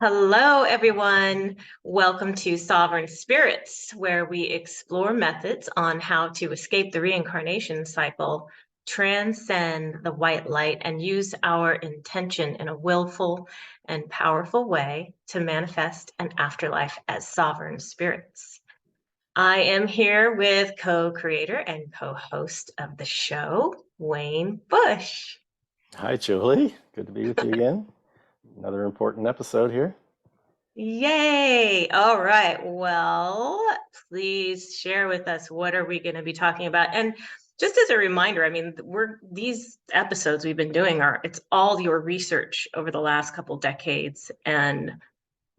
Hello, everyone. Welcome to Sovereign Spirits, where we explore methods on how to escape the reincarnation cycle, transcend the white light, and use our intention in a willful and powerful way to manifest an afterlife as sovereign spirits. I am here with co-creator and co-host of the show, Wayne Bush. Hi, Julie. Good to be with you again. Another important episode here. Yay! All right. Well, please share with us what are we going to be talking about? And just as a reminder, I mean, these episodes we've been doing it's all your research over the last couple decades, and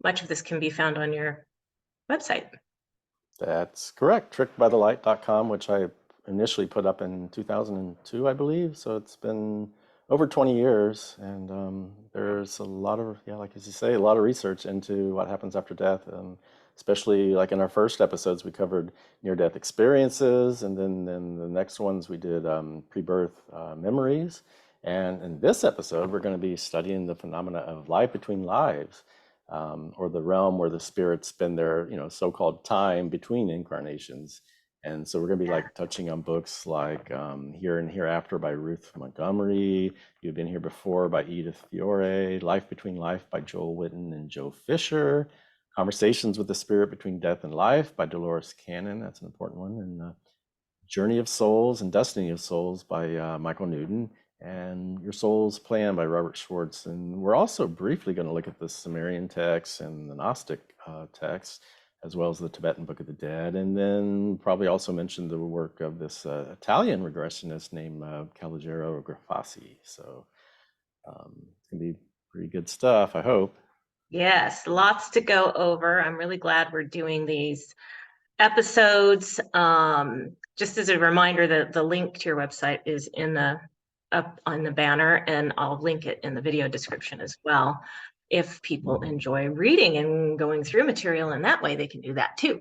much of this can be found on your website. That's correct. Trickedbythelight.com, which I initially put up in 2002, I believe. So it's been over 20 years, and there's a lot of, like as you say, a lot of research into what happens after death. Especially like in our first episodes, we covered near-death experiences, and then the next ones we did pre-birth memories. And in this episode, we're going to be studying the phenomena of life between lives, or the realm where the spirits spend their, so-called time between incarnations. And so we're going to be like touching on books like Here and Hereafter by Ruth Montgomery, You've Been Here Before by Edith Fiore, Life Between Life by Joel Whitton and Joe Fisher, Conversations with the Spirit Between Death and Life by Dolores Cannon, that's an important one, and Journey of Souls and Destiny of Souls by Michael Newton, and Your Soul's Plan by Robert Schwartz. And we're also briefly going to look at the Sumerian texts and the Gnostic texts, as well as the Tibetan Book of the Dead, and then probably also mention the work of this Italian regressionist named Calogero Grafassi. So it's going to be pretty good stuff, I hope. Yes, lots to go over. I'm really glad we're doing these episodes. Just as a reminder, the link to your website is up on the banner, and I'll link it in the video description as well. If people enjoy reading and going through material in that way, they can do that too.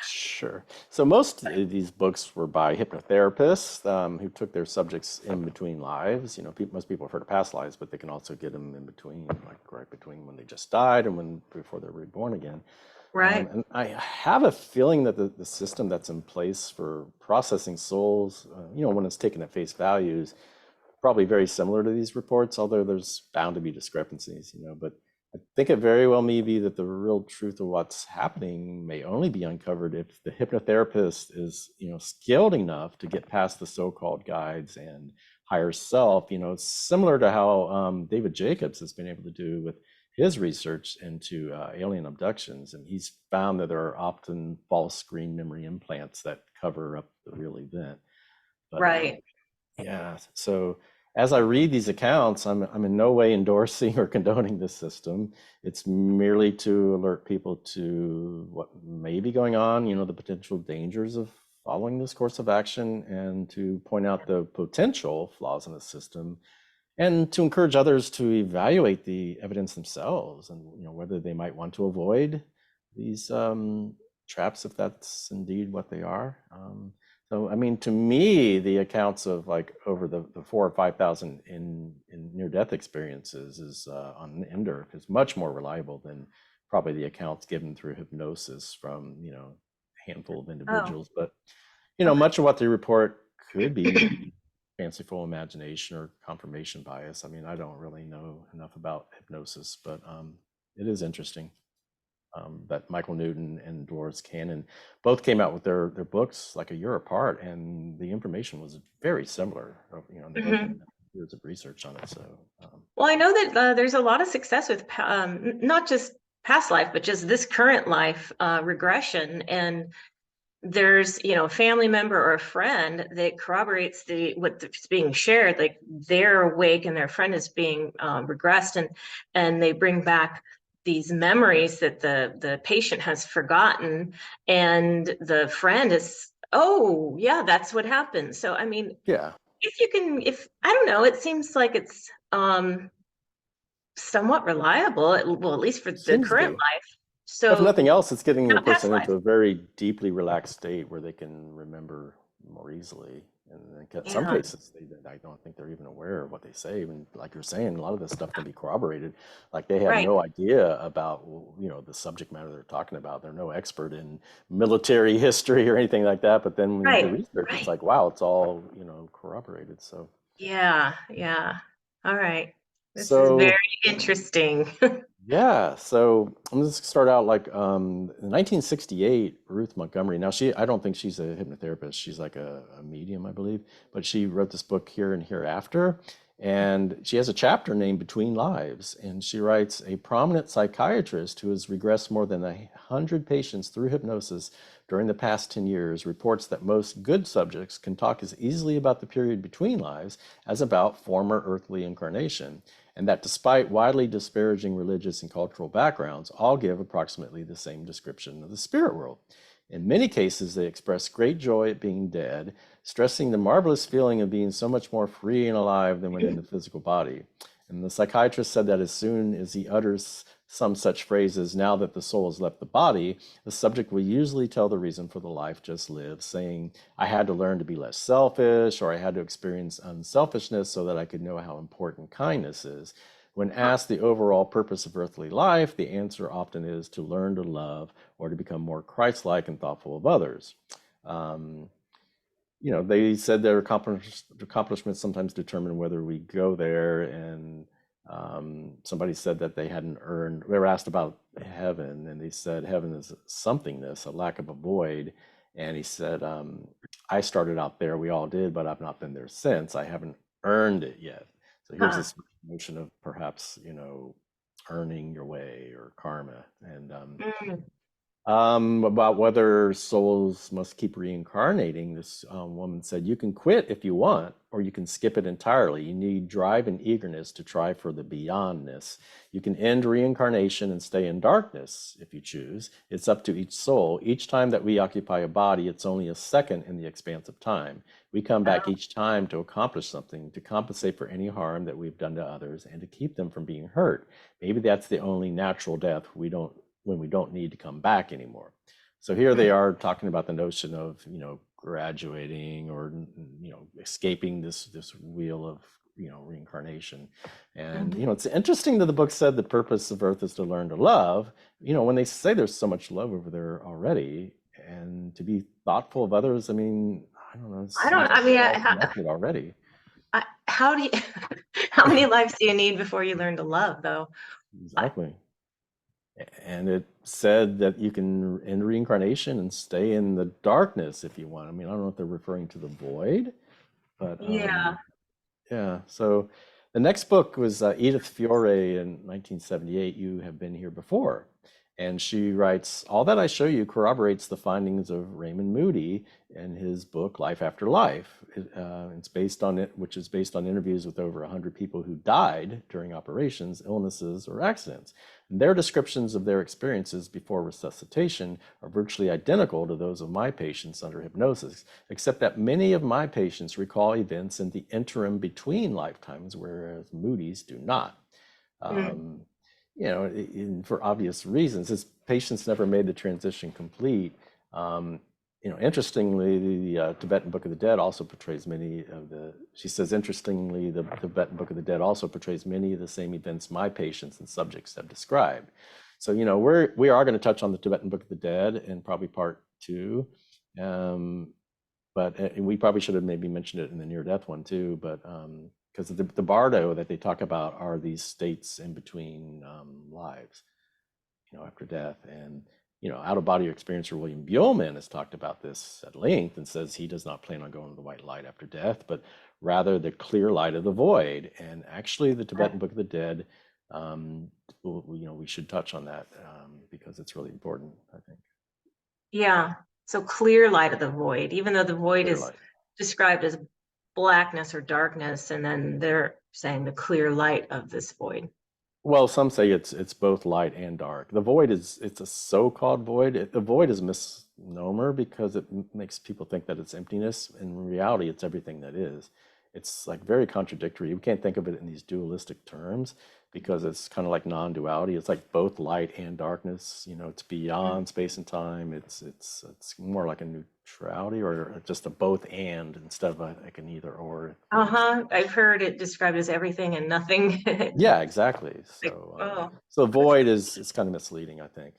Sure. So most of these books were by hypnotherapists who took their subjects in between lives. Most people have heard of past lives, but they can also get them in between, like right between when they just died and before they're reborn again. Right. And I have a feeling that the system that's in place for processing souls, when it's taken at face value, is probably very similar to these reports, although there's bound to be discrepancies, but I think it very well may be that the real truth of what's happening may only be uncovered if the hypnotherapist is, skilled enough to get past the so-called guides and higher self. It's similar to how David Jacobs has been able to do with his research into alien abductions, and he's found that there are often false screen memory implants that cover up the real event. But, right. So as I read these accounts, I'm in no way endorsing or condoning this system. It's merely to alert people to what may be going on, the potential dangers of following this course of action, and to point out the potential flaws in the system, and to encourage others to evaluate the evidence themselves, and whether they might want to avoid these traps if that's indeed what they are. So, I mean, to me, the accounts of like over the 4,000 or 5,000 in near-death experiences is on Ender is much more reliable than probably the accounts given through hypnosis from, a handful of individuals. But, much of what they report could be fanciful imagination or confirmation bias. I mean, I don't really know enough about hypnosis, but it is interesting. That Michael Newton and Dolores Cannon both came out with their books like a year apart, and the information was very similar. They both had years of research on it. So, well, I know that there's a lot of success with not just past life, but just this current life regression. And there's a family member or a friend that corroborates what's being shared, like they're awake and their friend is being regressed, and they bring back these memories that the patient has forgotten, and the friend is, oh yeah, that's what happened. So I mean, if I don't know, it seems like it's somewhat reliable, well, at least for the current life. So if nothing else, it's getting the person into a very deeply relaxed state where they can remember more easily. And in some Yeah. cases, I don't think they're even aware of what they say. And like you're saying, a lot of this stuff can be corroborated. Like they have Right. no idea about, the subject matter they're talking about. They're no expert in military history or anything like that. But then when you do Right. research, it's Right. like, wow, it's all, corroborated. So, Yeah. Yeah. All right. This is very so interesting. yeah, so I'm just start out like in 1968, Ruth Montgomery. Now I don't think she's a hypnotherapist. She's like a medium, I believe. But she wrote this book Here and Hereafter, and she has a chapter named Between Lives. And she writes, a prominent psychiatrist who has regressed more than 100 patients through hypnosis during the past 10 years reports that most good subjects can talk as easily about the period between lives as about former earthly incarnation, and that despite widely disparaging religious and cultural backgrounds, all give approximately the same description of the spirit world. In many cases, they express great joy at being dead, stressing the marvelous feeling of being so much more free and alive than when in the physical body. And the psychiatrist said that as soon as he utters some such phrases, now that the soul has left the body, the subject will usually tell the reason for the life just lived, saying, I had to learn to be less selfish, or I had to experience unselfishness so that I could know how important kindness is. When asked the overall purpose of earthly life, the answer often is to learn to love or to become more Christ-like and thoughtful of others. Um, they said their accomplishments sometimes determine whether we go there. And somebody said that they hadn't earned, they were asked about heaven, and they said heaven is somethingness, a lack of a void. And he said, I started out there, we all did, but I've not been there since. I haven't earned it yet. So here's Huh. this notion of perhaps, earning your way or karma. And Mm. about whether souls must keep reincarnating, this woman said, you can quit if you want, or you can skip it entirely. You need drive and eagerness to try for the beyondness. You can end reincarnation and stay in darkness if you choose. It's up to each soul. Each time that we occupy a body, it's only a second in the expanse of time. We come back Oh, each time to accomplish something, to compensate for any harm that we've done to others, and to keep them from being hurt. Maybe that's the only natural death when we don't need to come back anymore. So here they mm. are talking about the notion of, graduating or, escaping this wheel of, reincarnation. And, Mhm. it's interesting that the book said the purpose of Earth is to learn to love. When they say there's so much love over there already, and to be thoughtful of others, I mean, I don't know, it I don't, seems like I mean, we're all connected already. how do you, how many lives do you need before you learn to love, though? I- Exactly. And it said that you can end reincarnation and stay in the darkness if you want. I mean, I don't know if they're referring to the void, but Yeah. yeah. So the next book was Edith Fiore in 1978. You have been here before. And she writes, all that I show you corroborates the findings of Raymond Moody in his book, Life After Life. It's based on it, which is based on interviews with over 100 people who died during operations, illnesses, or accidents. And their descriptions of their experiences before resuscitation are virtually identical to those of my patients under hypnosis, except that many of my patients recall events in the interim between lifetimes, whereas Moody's do not. Mm. Um, for obvious reasons, his patients never made the transition complete. Um, interestingly, the Tibetan Book of the Dead also portrays many of the, she says, interestingly, the Tibetan Book of the Dead also portrays many of the same events my patients and subjects have described. So, we are going to touch on the Tibetan Book of the Dead in probably part two. Um, but we probably should have maybe mentioned it in the near death one too, but because the bardo that they talk about are these states in between lives, after death. And out of body experiencer William Buellman has talked about this at length and says he does not plan on going to the white light after death, but rather the clear light of the void. And actually the Tibetan Book of the Dead, we should touch on that because it's really important, I think. Yeah. So clear light of the void, even though the void Clear is light. described as blackness or darkness, and then they're saying the clear light of this void. Well, some say it's both light and dark. The void it's a so-called void. The void is a misnomer because it makes people think that it's emptiness. In reality, it's everything that is. it's like very contradictory. You can't think of it in these dualistic terms because it's kind of like non-duality. It's like both light and darkness. You know, it's Mm. beyond space and time. It's more like a neutrality or just a both and instead of like an either or thing. Uh-huh. I've heard it described as everything and nothing. Yeah, exactly. Like, oh, So that's void is it's kind of misleading, I think.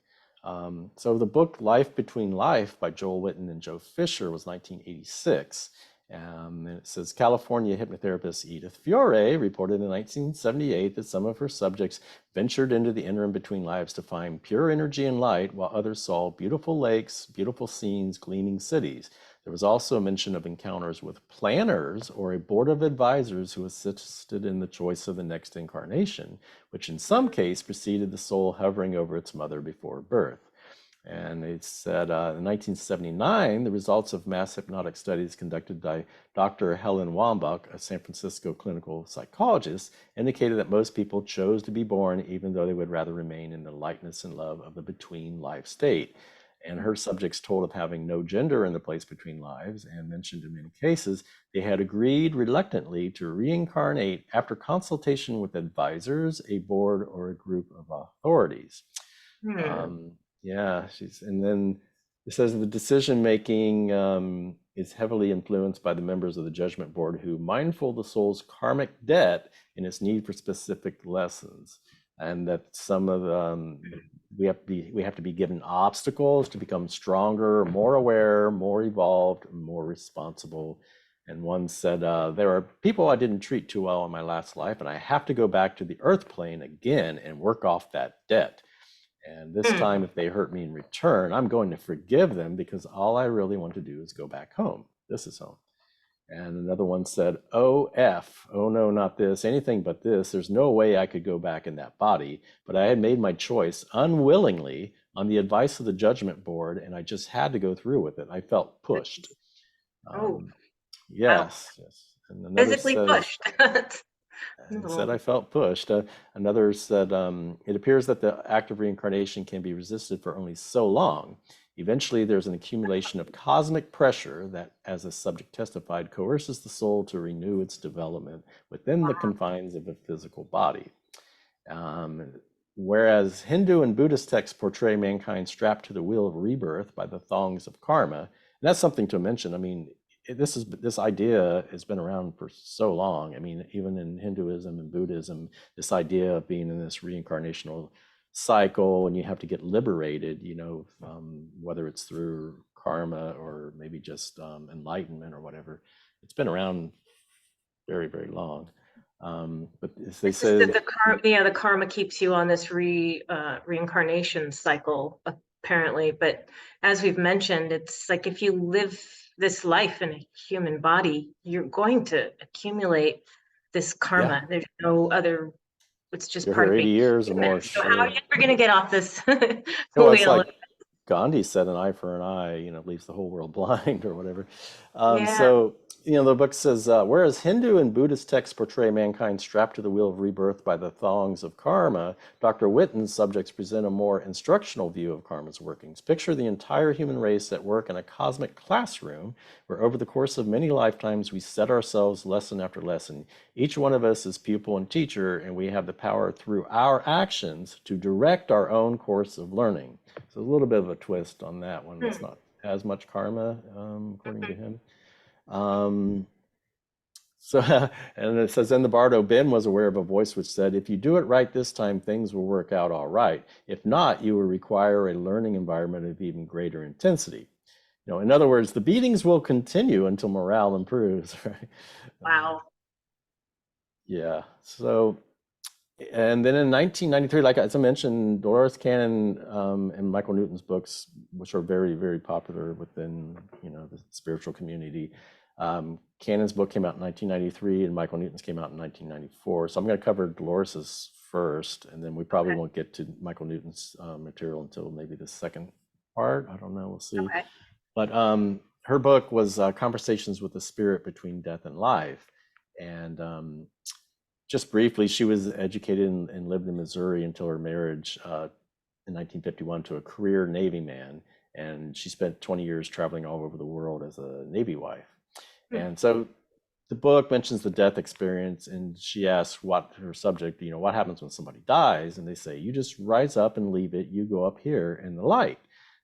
So the book Life Between Life by Joel Whitton and Joe Fisher was 1986. And it says California hypnotherapist Edith Fiore reported in 1978 that some of her subjects ventured into the interim between lives to find pure energy and light, while others saw beautiful lakes, beautiful scenes, gleaming cities. There was also a mention of encounters with planners or a board of advisors who assisted in the choice of the next incarnation, which in some case preceded the soul hovering over its mother before birth. And it said in 1979, the results of mass hypnotic studies conducted by Dr. Helen Wambach, a San Francisco clinical psychologist, indicated that most people chose to be born even though they would rather remain in the lightness and love of the between life state. And her subjects told of having no gender in the place between lives and mentioned in many cases they had agreed reluctantly to reincarnate after consultation with advisors, a board, or a group of authorities. hmm. Yeah, and then it says the decision making is heavily influenced by the members of the judgment board who, mindful of the soul's karmic debt and its need for specific lessons, and that some of we have to be given obstacles to become stronger, more aware, more evolved, more responsible. And one said, there are people I didn't treat too well in my last life, and I have to go back to the earth plane again and work off that debt. And this Hmm. time, if they hurt me in return, I'm going to forgive them because all I really want to do is go back home. This is home. And another one said, "Oh, F, oh no, not this, anything but this. There's no way I could go back in that body. But I had made my choice unwillingly on the advice of the judgment board, and I just had to go through with it. I felt pushed." Oh, Um, wow. yes. And another Physically says, pushed. That's a he said, little, I felt pushed. Another said, it appears that the act of reincarnation can be resisted for only so long. Eventually, there's an accumulation of cosmic pressure that, as the subject testified, coerces the soul to renew its development within the confines of a physical body. Um, Whereas Hindu and Buddhist texts portray mankind strapped to the wheel of rebirth by the thongs of karma, and that's something to mention. I mean, this idea has been around for so long. I mean, even in Hinduism and Buddhism, this idea of being in this reincarnational cycle and you have to get liberated, whether it's through karma or maybe just enlightenment or whatever. It's been around very, very long. But as they it's just that say, the karma, yeah, the karma keeps you on this reincarnation cycle, apparently. But as we've mentioned, it's like if you live this life in a human body, you're going to accumulate this yeah, karma. There's no other, it's just you're part here of being 80 years or human. more, So how are sure. you ever going to get off this Well, it's wheel? like Gandhi said, an eye for an eye, leaves the whole world blind or whatever. Yeah. So, the book says, whereas Hindu and Buddhist texts portray mankind strapped to the wheel of rebirth by the thongs of karma, Dr. Whitten's subjects present a more instructional view of karma's workings. Picture the entire human race at work in a cosmic classroom where over the course of many lifetimes we set ourselves lesson after lesson. Each one of us is pupil and teacher, and we have the power through our actions to direct our own course of learning. So a little bit of a twist on that one. It's Hmm. not as much karma, according to him. Um, so, and it says, then the Bardo Ben was aware of a voice which said, if you do it right this time, things will work out all right. If not, you will require a learning environment of even greater intensity. In other words, the beatings will continue until morale improves, right? Wow. Yeah. So, and then in 1993, like as I mentioned, Dolores Cannon and Michael Newton's books, which are very, very popular within the spiritual community. Cannon's book came out in 1993, and Michael Newton's came out in 1994. So I'm going to cover Dolores's first, and then we probably Okay. won't get to Michael Newton's material until maybe the second part. I don't know. We'll see. Okay. But her book was Conversations with the Spirit Between Death and Life, and just briefly, she was educated and lived in Missouri until her marriage in 1951 to a career Navy man. And she spent 20 years traveling all over the world as a Navy wife. Hmm. And so the book mentions the death experience, and she asks what her subject, what happens when somebody dies, and they say, you just rise up and leave it, you go up here in the light.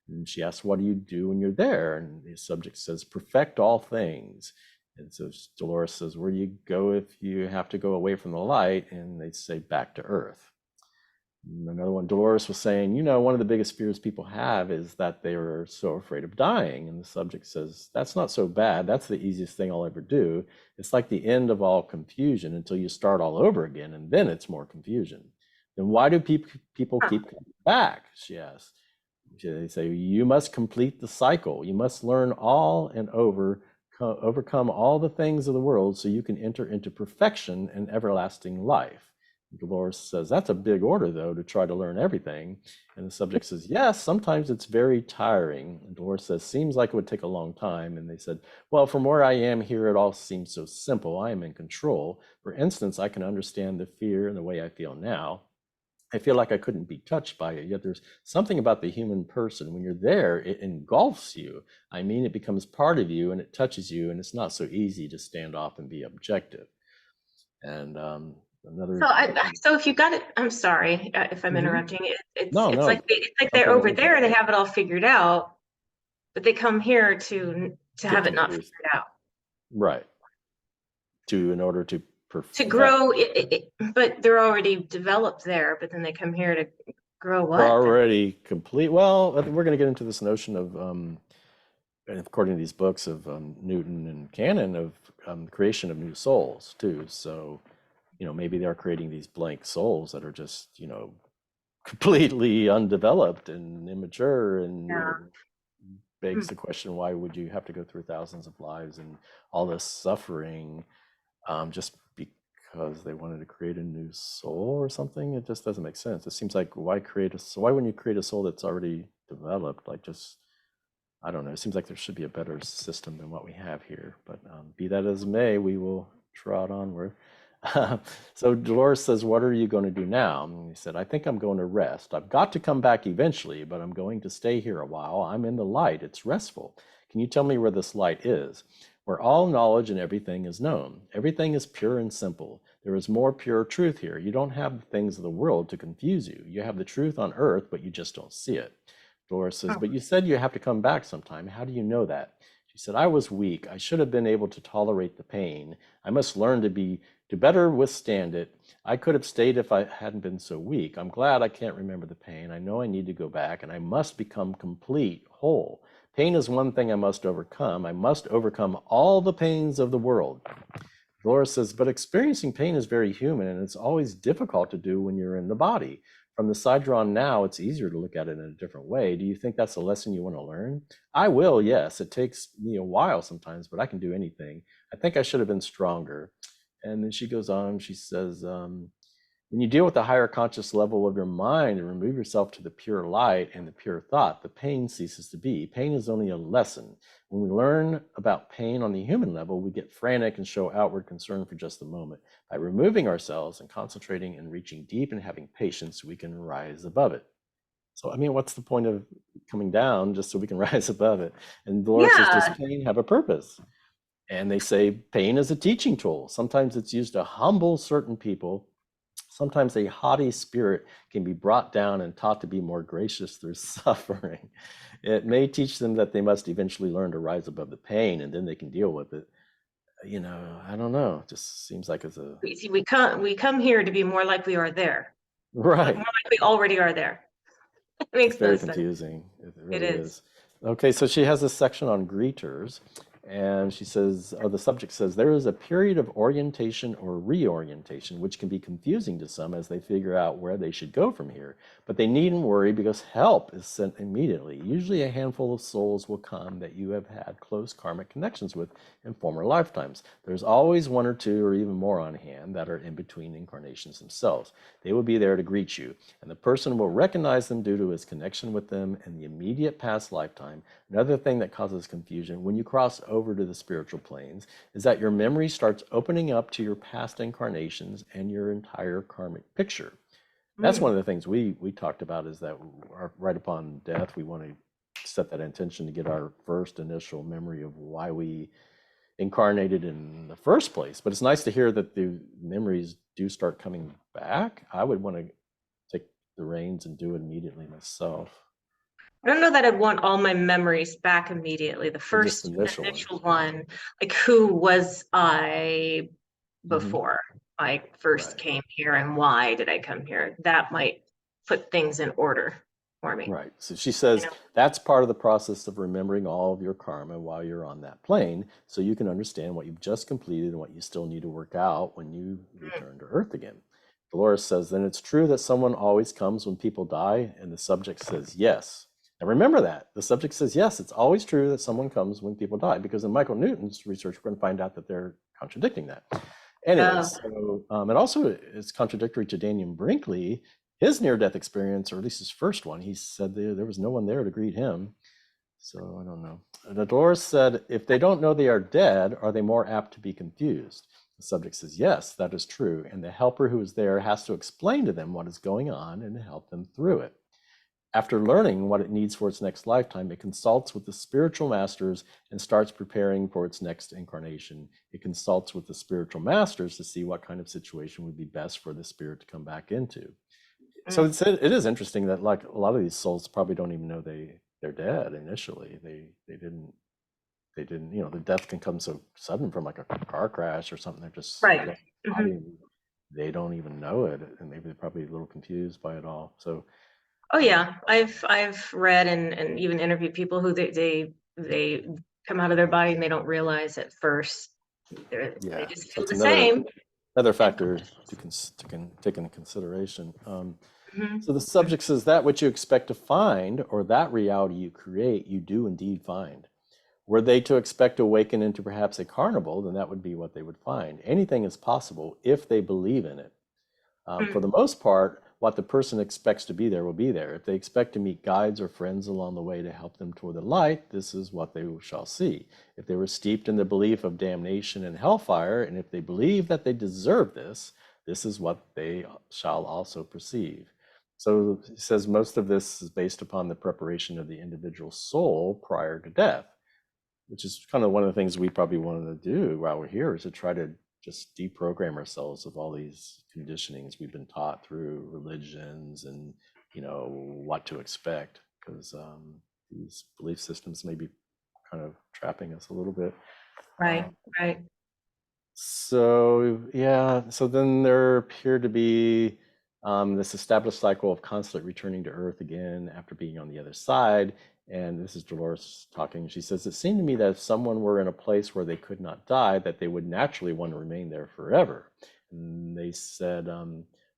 And she asks, what do you do when you're there? And the subject says, perfect all things. And so Dolores says, where do you go if you have to go away from the light? And they say, back to earth. And another one, Dolores was saying, one of the biggest fears people have is that they are so afraid of dying. And the subject says, that's not so bad. That's the easiest thing I'll ever do. It's like the end of all confusion until you start all over again, and then it's more confusion. Then why do people keep coming back? She asks. They say, you must complete the cycle. You must learn all and overcome all the things of the world so you can enter into perfection and everlasting life. Dolores says, that's a big order, though, to try to learn everything. And the subject says, yes, sometimes it's very tiring. And Dolores says, seems like it would take a long time. And they said, well, from where I am here, it all seems so simple. I am in control. For instance, I can understand the fear and the way I feel now. I feel like I couldn't be touched by it, yet there's something about the human person. When you're there, it engulfs you. I mean, it becomes part of you and it touches you, and it's not so easy to stand off and be objective. And So if you got it, I'm sorry if I'm interrupting. It's like they're over there and they have it all figured out, but they come here to have it not figured out. Right. In order to grow but they're already developed there, but then they come here to grow what? They're already complete. Well, I think we're going to get into this notion of, according to these books of Newton and Cannon, of creation of new souls too. So, maybe they're creating these blank souls that are just, completely undeveloped and immature, and begs the question, why would you have to go through thousands of lives and all this suffering just because they wanted to create a new soul or something? It just doesn't make sense. It seems like, why wouldn't you create a soul that's already developed? I don't know. It seems like there should be a better system than what we have here. But be that as may, we will trot onward. So Dolores says, what are you going to do now? And he said, I think I'm going to rest. I've got to come back eventually, but I'm going to stay here a while. I'm in the light. It's restful. Can you tell me where this light is? Where all knowledge and everything is known. Everything is pure and simple. There is more pure truth here. You don't have the things of the world to confuse you. You have the truth on earth, but you just don't see it. Dolores says, but you said you have to come back sometime. How do you know that? She said, I was weak. I should have been able to tolerate the pain. I must learn to better withstand it. I could have stayed if I hadn't been so weak. I'm glad I can't remember the pain. I know I need to go back, and I must become complete, whole. Pain is one thing I must overcome. I must overcome all the pains of the world. Dolores says, but experiencing pain is very human, and it's always difficult to do when you're in the body. From the side drawn now, it's easier to look at it in a different way. Do you think that's a lesson you want to learn? I will, yes. It takes me a while sometimes, but I can do anything. I think I should have been stronger. And then she goes on, she says, when you deal with the higher conscious level of your mind and remove yourself to the pure light and the pure thought, the pain ceases to be. Pain is only a lesson. When we learn about pain on the human level, we get frantic and show outward concern for just a moment. By removing ourselves and concentrating and reaching deep and having patience, we can rise above it. So, I mean, what's the point of coming down just so we can rise above it? And Dolores says, does pain have a purpose? And they say pain is a teaching tool. Sometimes it's used to humble certain people. Sometimes a haughty spirit can be brought down and taught to be more gracious through suffering. It may teach them that they must eventually learn to rise above the pain, and then they can deal with it. I don't know. It just seems like it's a... We come here to be more like we are there. Right. More like we already are there. It makes very confusing. It really is. Okay, so she has a section on greeters. And she says, the subject says, there is a period of orientation or reorientation, which can be confusing to some as they figure out where they should go from here. But they needn't worry because help is sent immediately. Usually a handful of souls will come that you have had close karmic connections with in former lifetimes. There's always one or two or even more on hand that are in between incarnations themselves. They will be there to greet you, and the person will recognize them due to his connection with them in the immediate past lifetime. Another thing that causes confusion when you cross over to the spiritual planes is that your memory starts opening up to your past incarnations and your entire karmic picture. That's one of the things we talked about, is that right upon death, we want to set that intention to get our first initial memory of why we incarnated in the first place. But it's nice to hear that the memories do start coming back. I would want to take the reins and do it immediately myself. I don't know that I'd want all my memories back immediately. The Or just first initial initial ones. one, like who was I Hmm. before I first Right. came here and why did I come here? That might put things in order for me. Right. So she You says know? that's part of the process of remembering all of your karma while you're on that plane, so you can understand what you've just completed and what you still need to work out when you return to Earth again. Dolores says, then it's true that someone always comes when people die, and the subject says yes. And remember that. The subject says yes, it's always true that someone comes when people die, because in Michael Newton's research, we're going to find out that they're contradicting that. Anyway, Oh, so it also is contradictory to Daniel Brinkley, his near-death experience, or at least his first one. He said there was no one there to greet him. So I don't know. Dolores said, if they don't know they are dead, are they more apt to be confused? The subject says, yes, that is true. And the helper who is there has to explain to them what is going on and help them through it. After learning what it needs for its next lifetime, it consults with the spiritual masters and starts preparing for its next incarnation. It consults with the spiritual masters to see what kind of situation would be best for the spirit to come back into. So it is interesting that like a lot of these souls probably don't even know they're dead initially. They didn't, you know, the death can come so sudden from like a car crash or something. They're just right. body, they don't even know it, and they're probably a little confused by it all. So Oh yeah, I've read and even interviewed people who they come out of their body and they don't realize at first they yeah, just so feel it's the same. another factor to take into consideration. Mhm. So the subject says that which you expect to find, or that reality you create, you do indeed find. Were they to expect to awaken into perhaps a carnival, then that would be what they would find. Anything is possible if they believe in it. For the most part, what the person expects to be there will be there. If they expect to meet guides or friends along the way to help them toward the light, this is what they shall see. If they were steeped in the belief of damnation and hellfire, and if they believe that they deserve this, this is what they shall also perceive. So he says most of this is based upon the preparation of the individual soul prior to death, which is kind of one of the things we probably wanted to do while we're here, is to try to just deprogram ourselves of all these conditionings we've been taught through religions and, you know, what to expect, because these belief systems may be kind of trapping us a little bit. Right, right. So yeah, so then there appeared to be this established cycle of constantly returning to Earth again after being on the other side. And this is Dolores talking. She says, it seemed to me that if someone were in a place where they could not die, that they would naturally want to remain there forever. And they said,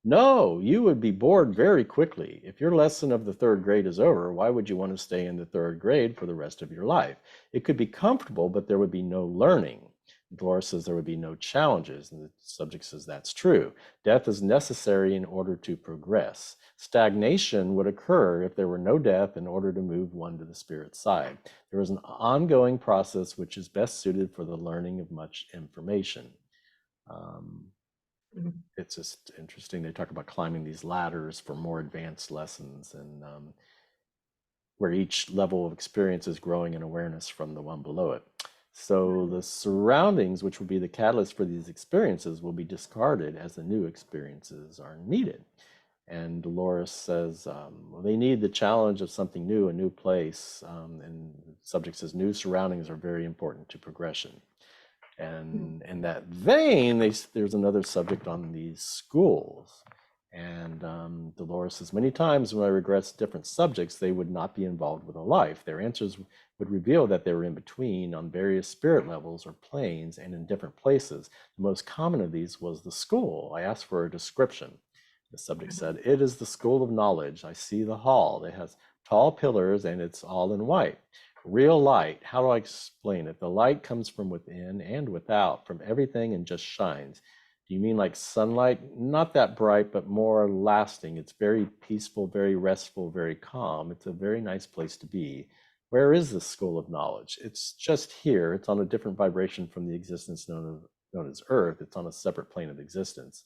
no, you would be bored very quickly. If your lesson of the third grade is over, why would you want to stay in the third grade for the rest of your life? It could be comfortable, but there would be no learning. Dolores says there would be no challenges, and the subject says that's true. Death is necessary in order to progress. Stagnation would occur if there were no death in order to move one to the spirit side. There is an ongoing process which is best suited for the learning of much information. Um, Mhm. it's just interesting. They talk about climbing these ladders for more advanced lessons, and where each level of experience is growing in awareness from the one below it. So the surroundings, which will be the catalyst for these experiences, will be discarded as the new experiences are needed. And Dolores says, well, they need the challenge of something new, a new place. And the subject says, new surroundings are very important to progression. And in that vein, there's another subject on these schools. And Dolores says, many times when I regress different subjects, they would not be involved with a life. Their answers would reveal that they were in between on various spirit levels or planes and in different places. The most common of these was the school. I asked for a description. The subject said, it is the school of knowledge. I see the hall. It has tall pillars and it's all in white. Real light, how do I explain it? The light comes from within and without, from everything, and just shines. Do you mean like sunlight? Not that bright, but more lasting. It's very peaceful, very restful, very calm. It's a very nice place to be. Where is the school of knowledge? It's just here. It's on a different vibration from the existence known as Earth. It's on a separate plane of existence.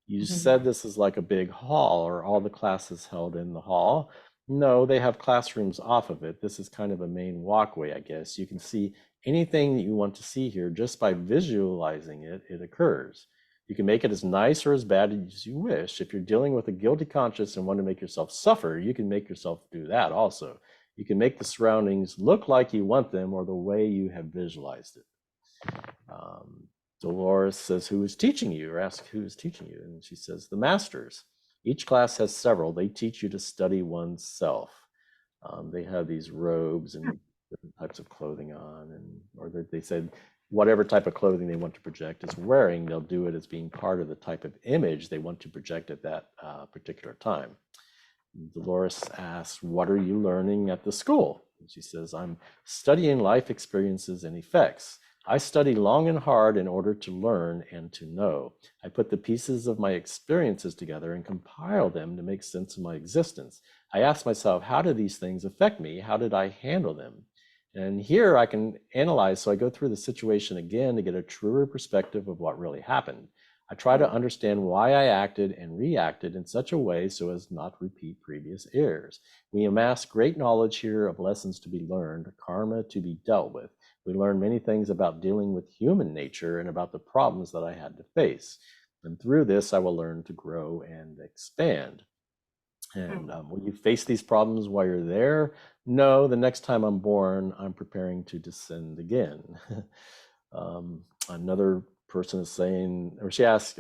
You said this is like a big hall, or all the classes held in the hall. No, they have classrooms off of it. This is kind of a main walkway, I guess. You can see anything that you want to see here, just by visualizing it, it occurs. You can make it as nice or as bad as you wish. If you're dealing with a guilty conscience and want to make yourself suffer, you can make yourself do that also. You can make the surroundings look like you want them or the way you have visualized it. Dolores says, who is teaching you? Or asks, who is teaching you? And she says, the masters. Each class has several. They teach you to study oneself. They have these robes and different types of clothing on, or they said whatever type of clothing they want to project is wearing, they'll do it as being part of the type of image they want to project at that particular time. Dolores asks, what are you learning at the school? And she says, I'm studying life experiences and effects. I study long and hard in order to learn and to know. I put the pieces of my experiences together and compile them to make sense of my existence. I ask myself, how do these things affect me? How did I handle them? And here I can analyze, so I go through the situation again to get a truer perspective of what really happened. I try to understand why I acted and reacted in such a way so as not repeat previous errors. We amass great knowledge here of lessons to be learned, karma to be dealt with. We learn many things about dealing with human nature and about the problems that I had to face. And through this, I will learn to grow and expand. And will you face these problems while you're there? No, the next time I'm born, I'm preparing to descend again. Another person is saying, or she asks,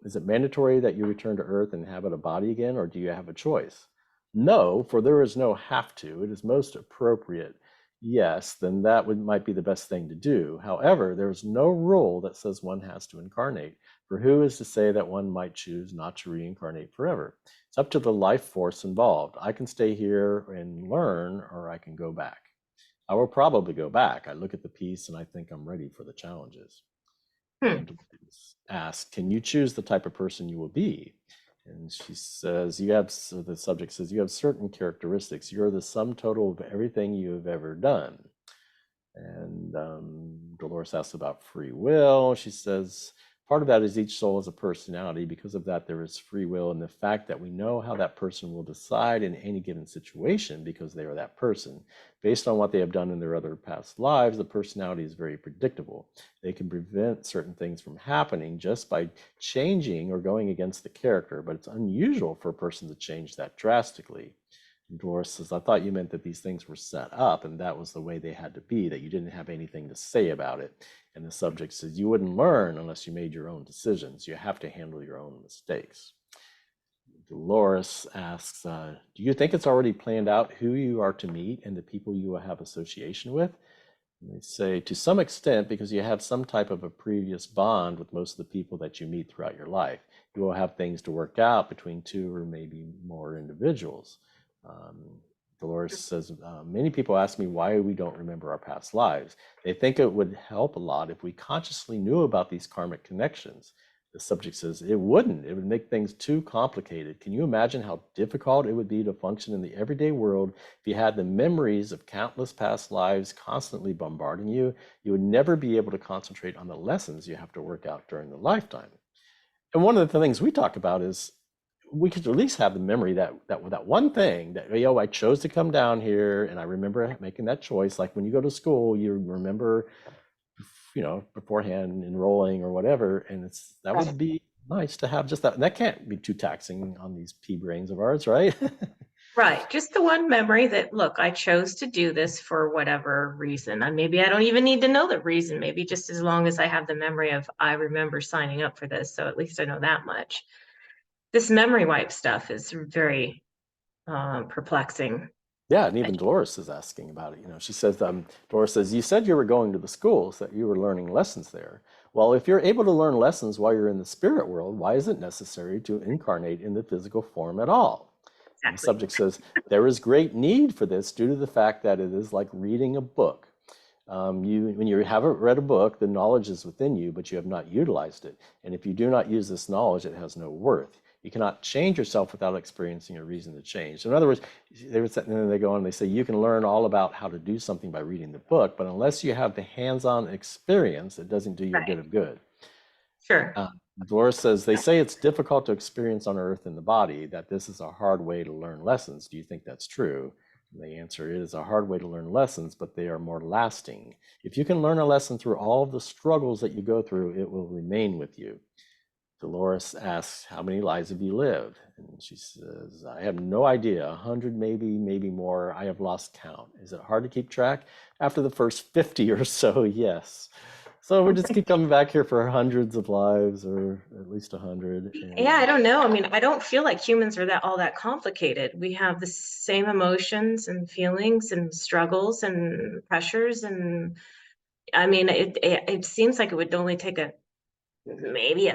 is it mandatory that you return to Earth and inhabit a body again, or do you have a choice? No, for there is no have to. It is most appropriate. Yes, then that might be the best thing to do. However, there's no rule that says one has to incarnate. For who is to say that one might choose not to reincarnate forever? It's up to the life force involved. I can stay here and learn, or I can go back. I will probably go back. I look at the piece and I think I'm ready for the challenges. And ask, can you choose the type of person you will be? And she says, so the subject says, you have certain characteristics. You're the sum total of everything you have ever done. And Dolores asks about free will. She says, part of that is each soul has a personality. Because of that, there is free will. And the fact that we know how that person will decide in any given situation because they are that person. Based on what they have done in their other past lives, the personality is very predictable. They can prevent certain things from happening just by changing or going against the character, but it's unusual for a person to change that drastically. And Dolores says, I thought you meant that these things were set up and that was the way they had to be, that you didn't have anything to say about it. And the subject says, you wouldn't learn unless you made your own decisions. You have to handle your own mistakes. Dolores asks, do you think it's already planned out who you are to meet and the people you will have association with? And they say, to some extent, because you have some type of a previous bond with most of the people that you meet throughout your life. You will have things to work out between two or maybe more individuals. Dolores says, many people ask me why we don't remember our past lives. They think it would help a lot if we consciously knew about these karmic connections. The subject says, it wouldn't. It would make things too complicated. Can you imagine how difficult it would be to function in the everyday world if you had the memories of countless past lives constantly bombarding you? You would never be able to concentrate on the lessons you have to work out during the lifetime. And one of the things we talk about is we could at least have the memory that one thing that, I chose to come down here and I remember making that choice. Like when you go to school, you remember, beforehand enrolling or whatever. And that would be nice to have just that. And that can't be too taxing on these pea brains of ours, right? Right. Just the one memory that, look, I chose to do this for whatever reason. And maybe I don't even need to know the reason. Maybe just as long as I have the memory of, I remember signing up for this. So at least I know that much. This memory wipe stuff is very perplexing. Yeah, and even Dolores is asking about it. She says, Dolores says, you said you were going to the schools, that you were learning lessons there. Well, if you're able to learn lessons while you're in the spirit world, why is it necessary to incarnate in the physical form at all? And the subject says, there is great need for this due to the fact that it is like reading a book. When you haven't read a book, the knowledge is within you, but you have not utilized it. And if you do not use this knowledge, it has no worth. You cannot change yourself without experiencing a reason to change. So in other words, they go on and they say, you can learn all about how to do something by reading the book, but unless you have the hands-on experience, it doesn't do you a bit of good. Sure. Dolores says, they say it's difficult to experience on Earth in the body, that this is a hard way to learn lessons. Do you think that's true? The answer is a hard way to learn lessons, but they are more lasting. If you can learn a lesson through all of the struggles that you go through, it will remain with you. Dolores asks, how many lives have you lived? And she says, I have no idea, 100 maybe more. I have lost count. Is it hard to keep track? After the first 50 or so, yes. So we just keep coming back here for hundreds of lives, or at least 100. Yeah, I And don't know. I mean, I don't feel like humans are that all that complicated. We have the same emotions and feelings and struggles and pressures, and I mean, it seems like it would only take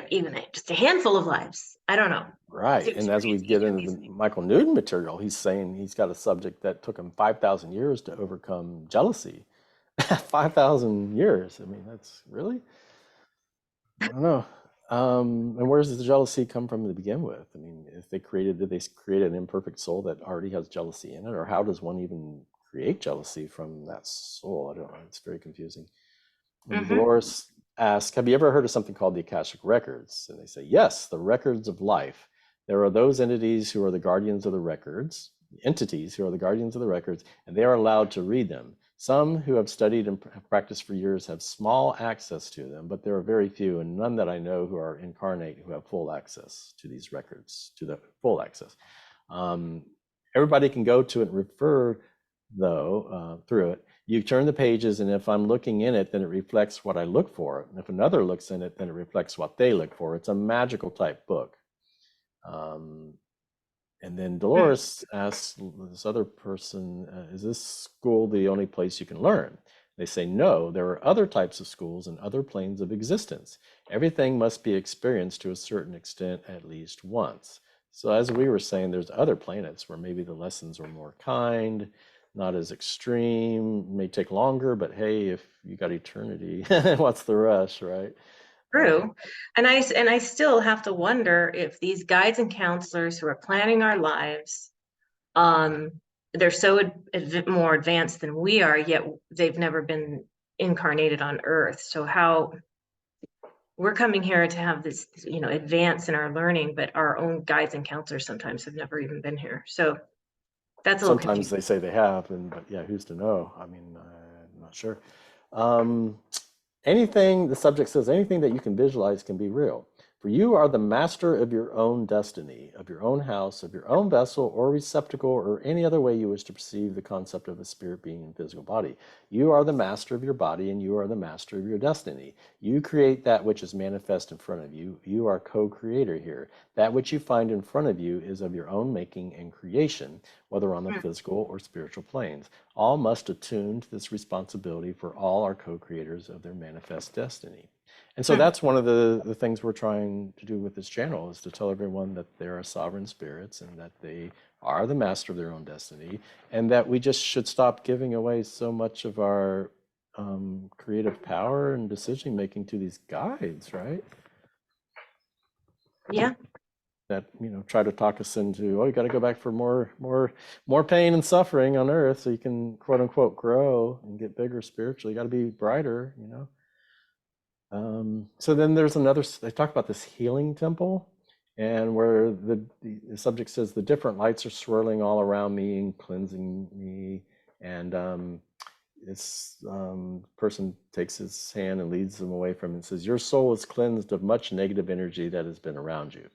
even just a handful of lives. I don't know. right. Seems And as we crazy, get into the crazy. Michael Newton material, he's saying he's got a subject that took him 5,000 years to overcome jealousy. 5,000 years. I mean, that's really, I don't know. And where does the jealousy come from to begin with? I mean, if they created, did they create an imperfect soul that already has jealousy in it? Or how does one even create jealousy from that soul? I don't know. It's very confusing. And Hmm. Dolores asks, have you ever heard of something called the Akashic Records? And they say, yes, the records of life. There are those entities who are the guardians of the records, entities who are the guardians of the records, and they are allowed to read them. Some who have studied and have practiced for years have small access to them, but there are very few, and none that I know who are incarnate who have full access to these records, to the full access. Um, Everybody can go to it and refer, though, through it. You turn the pages, and if I'm looking in it, then it reflects what I look for. And if another looks in it, then it reflects what they look for. It's a magical type book. Um, and then Dolores asks this other person, is this school the only place you can learn? They say, no, there are other types of schools and other planes of existence. Everything must be experienced to a certain extent at least once. So as we were saying, there's other planets where maybe the lessons are more kind, not as extreme, may take longer, but hey, if you got eternity, what's the rush, right? Um, True. And I still have to wonder if these guides and counselors who are planning our lives, um, they're so more advanced than we are, yet they've never been incarnated on Earth. So how we're coming here to have this, advance in our learning, but our own guides and counselors sometimes have never even been here. So that's a little Sometimes confusing. they say they have, and but yeah, who's to know? I mean, I'm not sure. Um, Anything, the subject says, anything that you can visualize can be real. For you are the master of your own destiny, of your own house, of your own vessel or receptacle, or any other way you wish to perceive the concept of a spirit being in physical body. You are the master of your body, and you are the master of your destiny. You create that which is manifest in front of you. You are co-creator here. That which you find in front of you is of your own making and creation, whether on the Hmm. physical or spiritual planes. All must attune to this responsibility, for all are co-creators of their manifest destiny. And so Hmm. that's one of the things we're trying to do with this channel, is to tell everyone that they are sovereign spirits and that they are the master of their own destiny, and that we just should stop giving away so much of our creative power and decision making to these guides, right? Yeah. That try to talk us into, oh, you got to go back for more pain and suffering on earth so you can quote unquote grow and get bigger spiritually. You got to be brighter. So then there's another, they talk about this healing temple, and where the subject says the different lights are swirling all around me and cleansing me. And this person takes his hand and leads them away from it and says, your soul is cleansed of much negative energy that has been around you.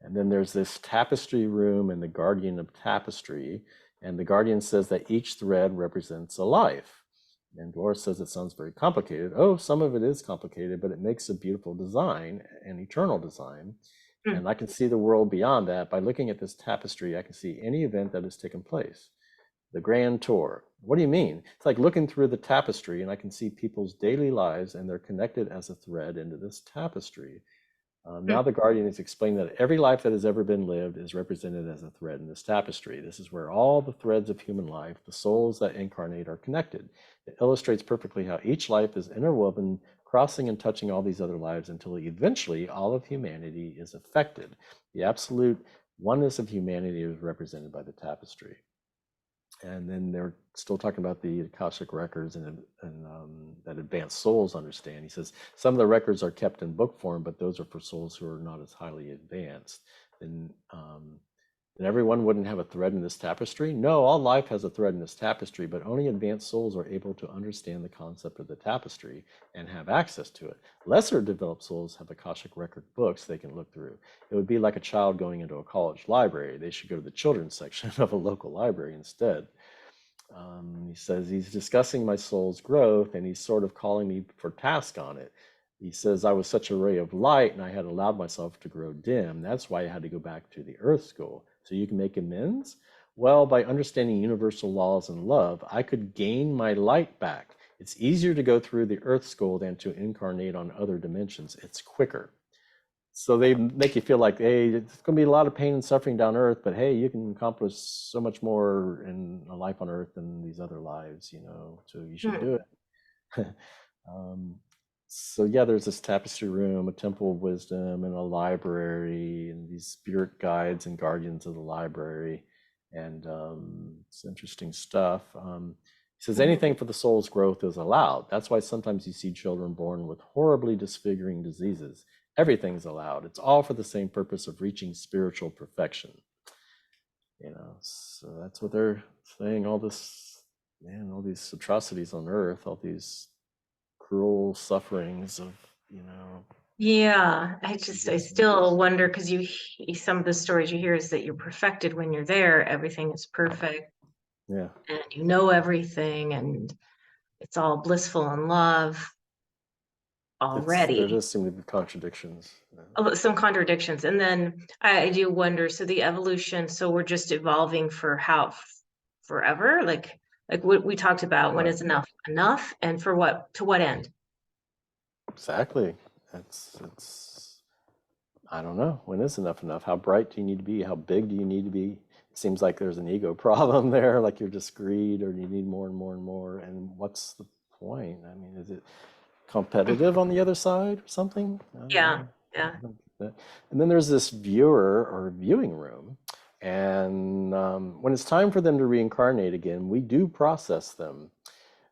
And then there's this tapestry room and the guardian of tapestry. And the guardian says that each thread represents a life. And Dolores says it sounds very complicated. Oh, some of it is complicated, but it makes a beautiful design, an eternal design. Hmm. And I can see the world beyond that. By looking at this tapestry, I can see any event that has taken place. The grand tour. What do you mean? It's like looking through the tapestry, and I can see people's daily lives, and they're connected as a thread into this tapestry. Now Hmm. the Guardian is explaining that every life that has ever been lived is represented as a thread in this tapestry. This is where all the threads of human life, the souls that incarnate, are connected. It illustrates perfectly how each life is interwoven, crossing and touching all these other lives until eventually all of humanity is affected. The absolute oneness of humanity is represented by the tapestry. And then they're still talking about the Akashic Records and that advanced souls understand. He says some of the records are kept in book form, but those are for souls who are not as highly advanced. And then everyone wouldn't have a thread in this tapestry? No, all life has a thread in this tapestry, but only advanced souls are able to understand the concept of the tapestry and have access to it. Lesser developed souls have Akashic Record books they can look through. It would be like a child going into a college library. They should go to the children's section of a local library instead. He says he's discussing my soul's growth and he's sort of calling me for task on it. He says I was such a ray of light and I had allowed myself to grow dim. That's why I had to go back to the Earth School. So you can make amends? Well, by understanding universal laws and love, I could gain my light back. It's easier to go through the Earth School than to incarnate on other dimensions. It's quicker. So they make you feel like, hey, it's going to be a lot of pain and suffering down Earth, but hey, you can accomplish so much more in a life on Earth than these other lives, you know, so you should do it. So yeah, there's this tapestry room, a temple of wisdom, and a library, and these spirit guides and guardians of the library, and it's interesting stuff. He says anything for the soul's growth is allowed. That's why sometimes you see children born with horribly disfiguring diseases. Everything's allowed. It's all for the same purpose of reaching spiritual perfection. You know, so that's what they're saying. All this, man, all these atrocities on Earth, all these cruel sufferings of, you know. Yeah, I still wonder, because some of the stories you hear is that you're perfected when you're there. Everything is perfect. Yeah. And you know everything, and it's all blissful and love There already. does seem to be contradictions. Some contradictions. And then I do wonder, so the evolution, so we're just evolving for how forever? Like what we talked about, when Right. is enough, and for what, to what end? Exactly. It's I don't know. When is enough enough? How bright do you need to be? How big do you need to be? It seems like there's an ego problem there, like you're just greed or you need more and more and more. And what's the point? I mean, is it competitive on the other side or something? I don't Yeah, know. yeah. I don't get that. And then there's this viewer or viewing room. And when it's time for them to reincarnate again, we do process them.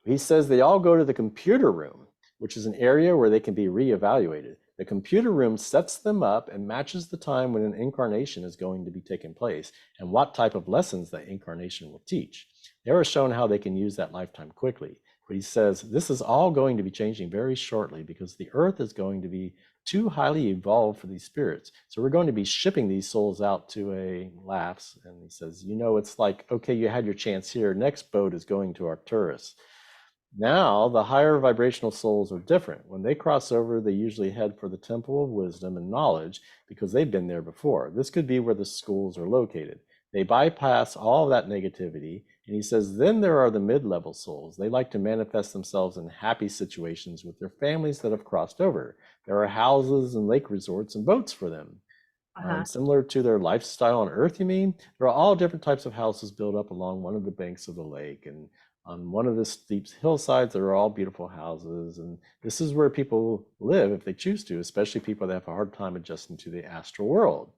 He says they all go to the computer room, which is an area where they can be reevaluated. The computer room sets them up and matches the time when an incarnation is going to be taking place and what type of lessons that incarnation will teach. They are shown how they can use that lifetime quickly. But he says this is all going to be changing very shortly because the earth is going to be too highly evolved for these spirits. So we're going to be shipping these souls out to a laughs. And he says, you know, it's like, okay, you had your chance here. Next boat is going to Arcturus. Now, the higher vibrational souls are different. When they cross over, they usually head for the Temple of Wisdom and Knowledge because they've been there before. This could be where the schools are located. They bypass all of that negativity. And he says, then there are the mid-level souls. They like to manifest themselves in happy situations with their families that have crossed over. There are houses and lake resorts and boats for them. Similar to their lifestyle on Earth, you mean? There are all different types of houses built up along one of the banks of the lake. And on one of the steep hillsides, there are all beautiful houses. And this is where people live if they choose to, especially people that have a hard time adjusting to the astral world.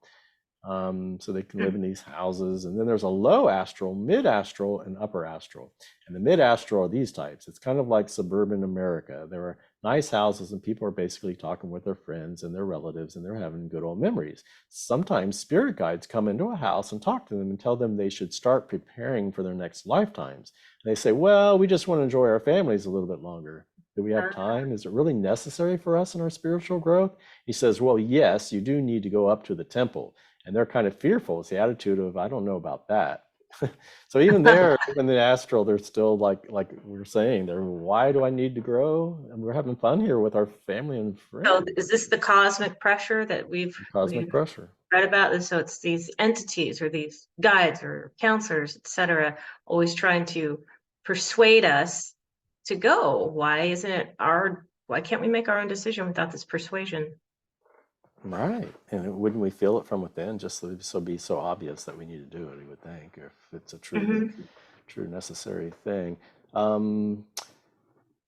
So they can live in these houses. And then there's a low astral, mid astral, and upper astral. And the mid astral are these types. It's kind of like suburban America. There are nice houses and people are basically talking with their friends and their relatives and they're having good old memories. Sometimes spirit guides come into a house and talk to them and tell them they should start preparing for their next lifetimes. And they say, well, we just want to enjoy our families a little bit longer. Do we have time? Is it really necessary for us in our spiritual growth? He says, well, yes, you do need to go up to the temple. And they're kind of fearful. It's the attitude of, I don't know about that. So even there, even the astral, they're still like we were saying, they're, why do I need to grow? And we're having fun here with our family and friends. So is this the cosmic pressure that we've pressure read about? So it's these entities or these guides or counselors, etc., always trying to persuade us to go. Why can't we make our own decision without this persuasion? Right. And wouldn't we feel it from within, just so be so obvious that we need to do it, you would think, if it's a true necessary thing.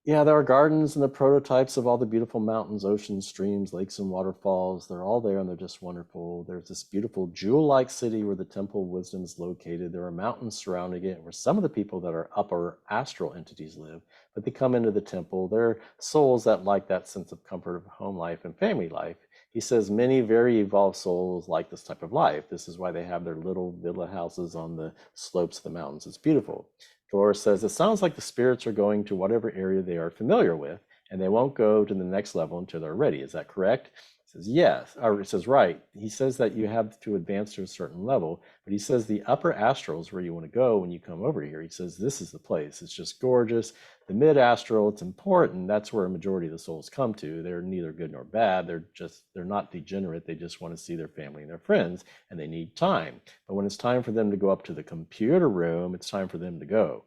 Yeah, there are gardens and the prototypes of all the beautiful mountains, oceans, streams, lakes, and waterfalls. They're all there and they're just wonderful. There's this beautiful jewel-like city where the Temple of Wisdom is located. There are mountains surrounding it where some of the people that are upper astral entities live, but they come into the temple. They're souls that like that sense of comfort of home life and family life. He says many very evolved souls like this type of life. This is why they have their little villa houses on the slopes of the mountains. It's beautiful. Dolores says, it sounds like the spirits are going to whatever area they are familiar with, and they won't go to the next level until they're ready. Is that correct? He says, yes. Or it says, right. He says that you have to advance to a certain level, but he says the upper astral is where you want to go when you come over here. He says, this is the place. It's just gorgeous. The mid astral, it's important. That's where a majority of the souls come to. They're neither good nor bad. They're not degenerate. They just want to see their family and their friends, and they need time. But when it's time for them to go up to the computer room, it's time for them to go.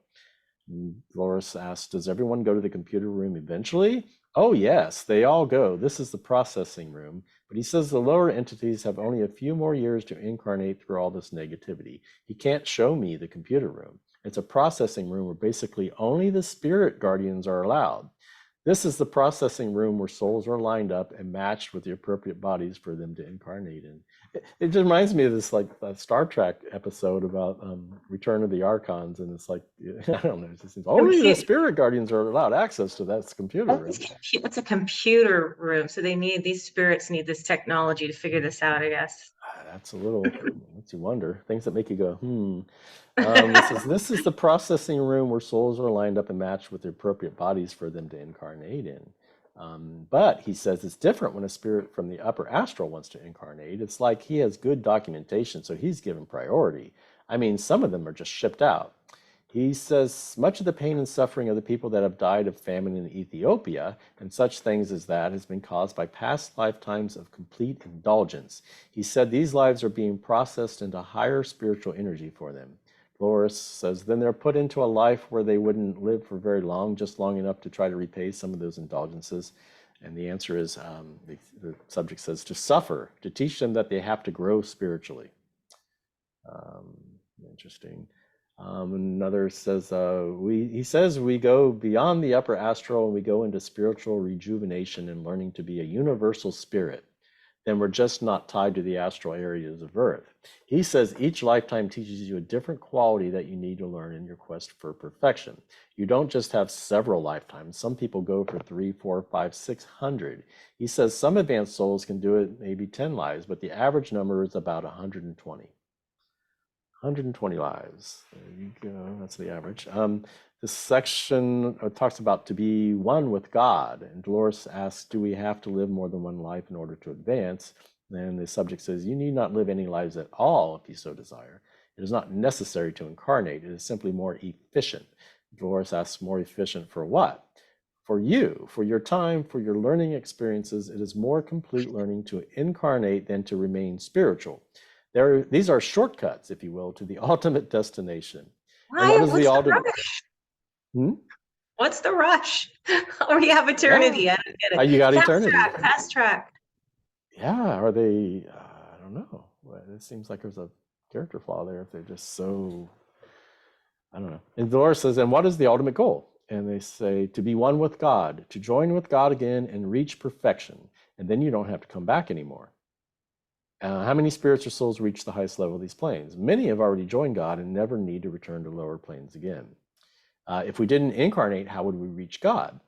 Dolores asks, does everyone go to the computer room eventually? Oh, yes, they all go. This is the processing room. But he says the lower entities have only a few more years to incarnate through all this negativity. He can't show me the computer room. It's a processing room where basically only the spirit guardians are allowed. This is the processing room where souls are lined up and matched with the appropriate bodies for them to incarnate in. It just reminds me of this like Star Trek episode about Return of the Archons, and it's like, I don't know, it just seems only the spirit guardians are allowed access to that computer room. It's a computer room, so these spirits need this technology to figure this out, I guess. That's a little, makes you wonder, things that make you go, It says, this is the processing room where souls are lined up and matched with the appropriate bodies for them to incarnate in. But he says it's different when a spirit from the upper astral wants to incarnate. It's like he has good documentation, so he's given priority. I mean, some of them are just shipped out. He says much of the pain and suffering of the people that have died of famine in Ethiopia and such things as that has been caused by past lifetimes of complete indulgence. He said these lives are being processed into higher spiritual energy for them. Dolores says, then they're put into a life where they wouldn't live for very long, just long enough to try to repay some of those indulgences. And the answer is, the subject says, to suffer, to teach them that they have to grow spiritually. Interesting. Another says, he says we go beyond the upper astral and we go into spiritual rejuvenation and learning to be a universal spirit. Then we're just not tied to the astral areas of Earth. He says each lifetime teaches you a different quality that you need to learn in your quest for perfection. You don't just have several lifetimes. Some people go for 3, 4, 5, 600. He says some advanced souls can do it maybe 10 lives, but the average number is about 120. 120 lives. There you go. That's the average. This section talks about to be one with God. And Dolores asks, do we have to live more than one life in order to advance? And the subject says, you need not live any lives at all if you so desire. It is not necessary to incarnate. It is simply more efficient. Dolores asks, more efficient for what? For you, for your time, for your learning experiences. It is more complete learning to incarnate than to remain spiritual. These are shortcuts, if you will, to the ultimate destination. And what is the ultimate? What's the rush? Or you have eternity. Yeah. I don't get it. You got eternity. Fast track. Yeah, are they? I don't know. It seems like there's a character flaw there if they're just so. I don't know. And Dolores says, and what is the ultimate goal? And they say, to be one with God, to join with God again and reach perfection. And then you don't have to come back anymore. How many spirits or souls reach the highest level of these planes? Many have already joined God and never need to return to lower planes again. If we didn't incarnate, how would we reach God?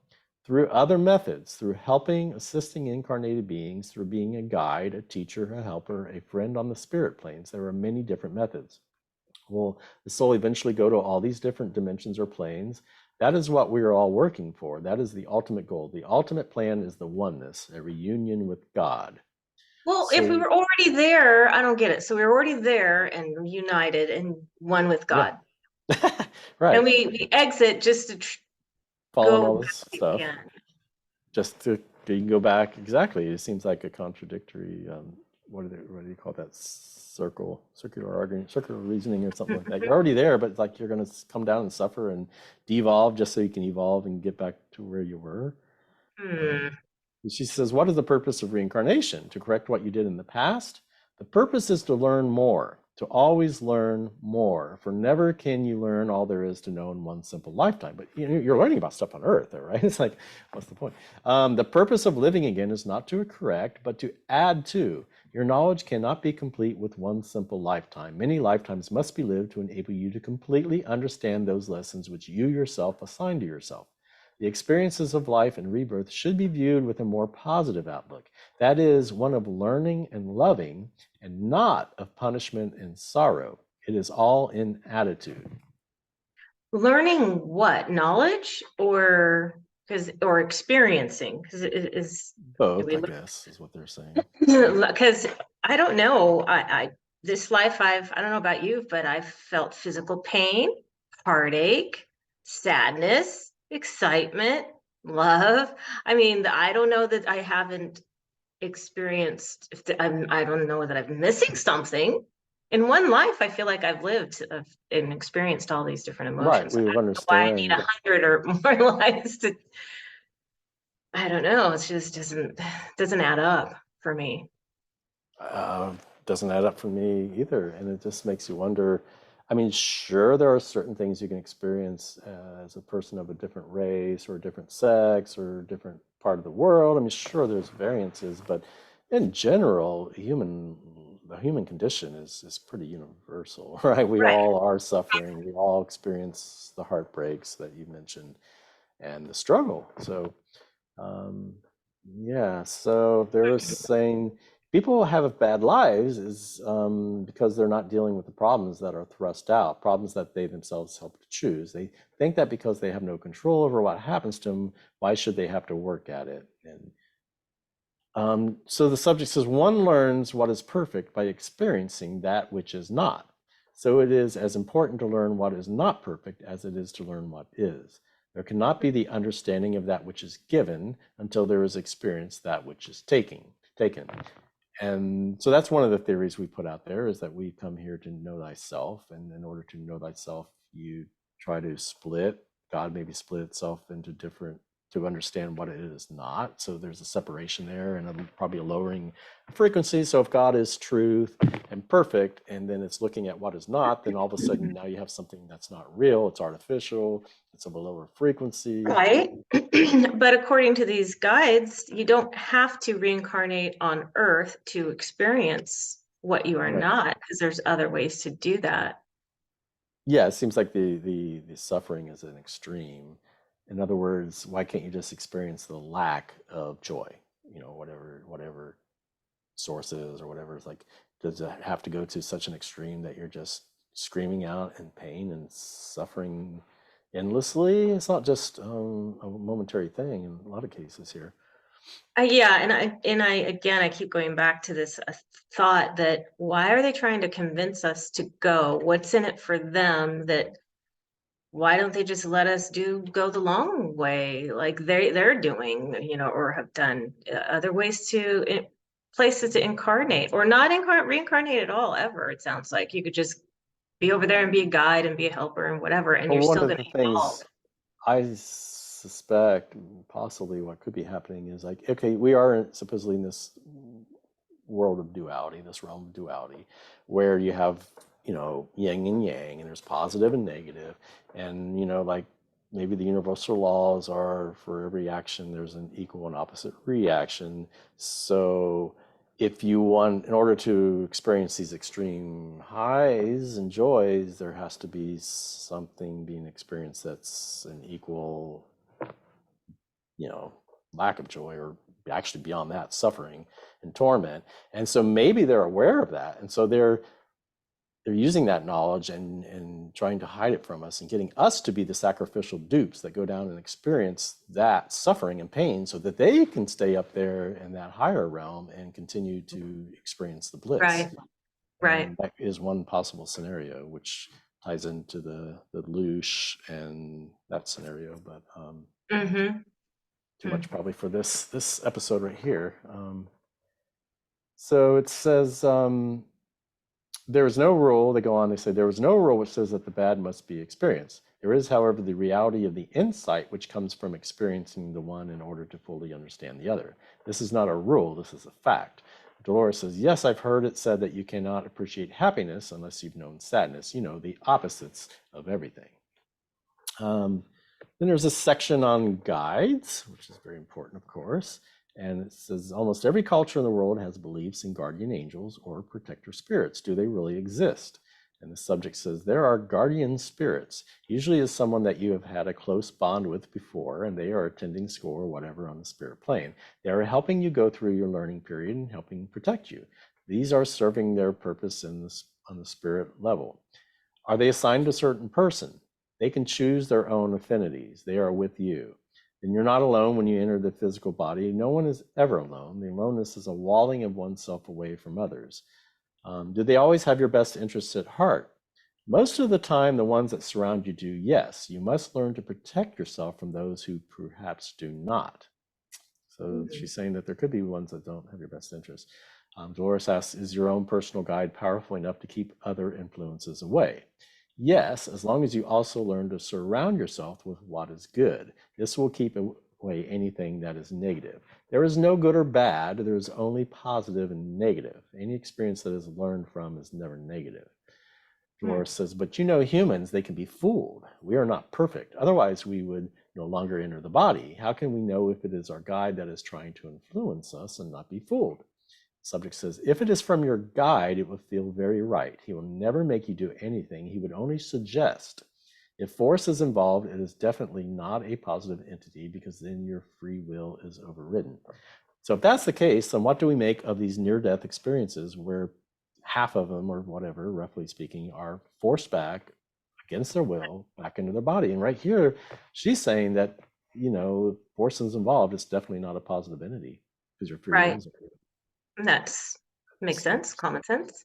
Through other methods, through helping, assisting incarnated beings, through being a guide, a teacher, a helper, a friend on the spirit planes. There are many different methods. Will the soul eventually go to all these different dimensions or planes? That is what we are all working for. That is the ultimate goal. The ultimate plan is the oneness, a reunion with God. Well, if we were already there, I don't get it. So we were already there and united and one with God. Yeah. Right. And we exit just to follow all this stuff. Just to you can go back. Exactly. It seems like a contradictory, what do you call that? Circular argument, circular reasoning or something like that. You're already there, but it's like you're going to come down and suffer and devolve just so you can evolve and get back to where you were. She says, what is the purpose of reincarnation? To correct what you did in the past? The purpose is to learn more, to always learn more, for never can you learn all there is to know in one simple lifetime. But you're learning about stuff on Earth, right? It's like, what's the point? The purpose of living again is not to correct, but to add to. Your knowledge cannot be complete with one simple lifetime. Many lifetimes must be lived to enable you to completely understand those lessons which you yourself assign to yourself. The experiences of life and rebirth should be viewed with a more positive outlook. That is, one of learning and loving, and not of punishment and sorrow. It is all in attitude. Learning what? Knowledge or experiencing? Because it is, do Both, we I guess, is what they're saying. because I don't know. This life I don't know about you, but I've felt physical pain, heartache, sadness, excitement, love. I mean, I don't know that I haven't experienced, I don't know that I'm missing something. In one life, I feel like I've lived and experienced all these different Right, emotions. I we would don't know why I need understand. 100 or more lives to, I don't know. It just doesn't add up for me. Uh, doesn't add up for me either. And it just makes you wonder. I mean, sure, there are certain things you can experience as a person of a different race or a different sex or a different part of the world. I mean, sure, there's variances, but in general, the human condition is pretty universal, right? We Right. all are suffering. We all experience the heartbreaks that you mentioned and the struggle. So, um, yeah, so they're saying people have bad lives is because they're not dealing with the problems that are thrust out, problems that they themselves help to choose. They think that because they have no control over what happens to them, why should they have to work at it? And so the subject says, one learns what is perfect by experiencing that which is not. So it is as important to learn what is not perfect as it is to learn what is. There cannot be the understanding of that which is given until there is experienced that which is taken. And so that's one of the theories we put out there, is that we come here to know thyself. And in order to know thyself, you try to split. God maybe split itself into different, to understand what it is not. So there's a separation there and probably a lowering frequency. So if God is truth and perfect, and then it's looking at what is not, then all of a sudden now you have something that's not real, it's artificial, it's of a lower frequency. Right. But according to these guides, you don't have to reincarnate on Earth to experience what you are Right. not, because there's other ways to do that. Yeah, it seems like the suffering is an extreme. In other words, why can't you just experience the lack of joy? Whatever source is or whatever. It's like, does it have to go to such an extreme that you're just screaming out in pain and suffering endlessly? It's not just a momentary thing in a lot of cases here. Yeah, and I again, I keep going back to this thought that why are they trying to convince us to go? What's in it for them? That why don't they just let us go the long way, like they're doing, or have done other ways places to incarnate, or not reincarnate at all ever. It sounds like you could just be over there and be a guide and be a helper and whatever, and Well, you're one still of going the to evolve. things I suspect possibly what could be happening is like, okay, we are supposedly in this world of duality, this realm of duality, where you have, yin and yang, and there's positive and negative, and like maybe the universal laws are for every action there's an equal and opposite reaction. So if you want, in order to experience these extreme highs and joys, there has to be something being experienced that's an equal, lack of joy, or actually beyond that, suffering and torment. And so maybe they're aware of that, and so they're using that knowledge and trying to hide it from us and getting us to be the sacrificial dupes that go down and experience that suffering and pain so that they can stay up there in that higher realm and continue to experience the bliss. Right, right. And that is one possible scenario, which ties into the loosh and that scenario. But Mm-hmm. too much probably for this episode right here. So it says, there is no rule, they go on, they say, there is no rule which says that the bad must be experienced. There is, however, the reality of the insight which comes from experiencing the one in order to fully understand the other. This is not a rule, this is a fact. Dolores says, yes, I've heard it said that you cannot appreciate happiness unless you've known sadness, the opposites of everything. Then there's a section on guides, which is very important, of course. And it says almost every culture in the world has beliefs in guardian angels or protector spirits. Do they really exist? And the subject says, there are guardian spirits, usually is someone that you have had a close bond with before, and they are attending school or whatever on the spirit plane. They are helping you go through your learning period and helping protect you. These are serving their purpose on the spirit level. Are they assigned to a certain person? They can choose their own affinities. They are with you. And you're not alone when you enter the physical body. No one is ever alone. The aloneness is a walling of oneself away from others. Do they always have your best interests at heart? Most of the time, the ones that surround you do, yes. You must learn to protect yourself from those who perhaps do not. So she's saying that there could be ones that don't have your best interests. Dolores asks, is your own personal guide powerful enough to keep other influences away? Yes, as long as you also learn to surround yourself with what is good. This will keep away anything that is negative. There is no good or bad. There is only positive and negative. Any experience that is learned from is never negative. Dolores says, but you know, humans, they can be fooled. We are not perfect. Otherwise, we would no longer enter the body. How can we know if it is our guide that is trying to influence us and not be fooled? Subject says, if it is from your guide, it will feel very right. He will never make you do anything. He would only suggest. If force is involved, it is definitely not a positive entity, because then your free will is overridden. So if that's the case, then what do we make of these near-death experiences where half of them, or whatever, roughly speaking, are forced back against their will back into their body? And right here, she's saying that, you know, force is involved, it's definitely not a positive entity because your free will is overridden. That's makes sense, common sense.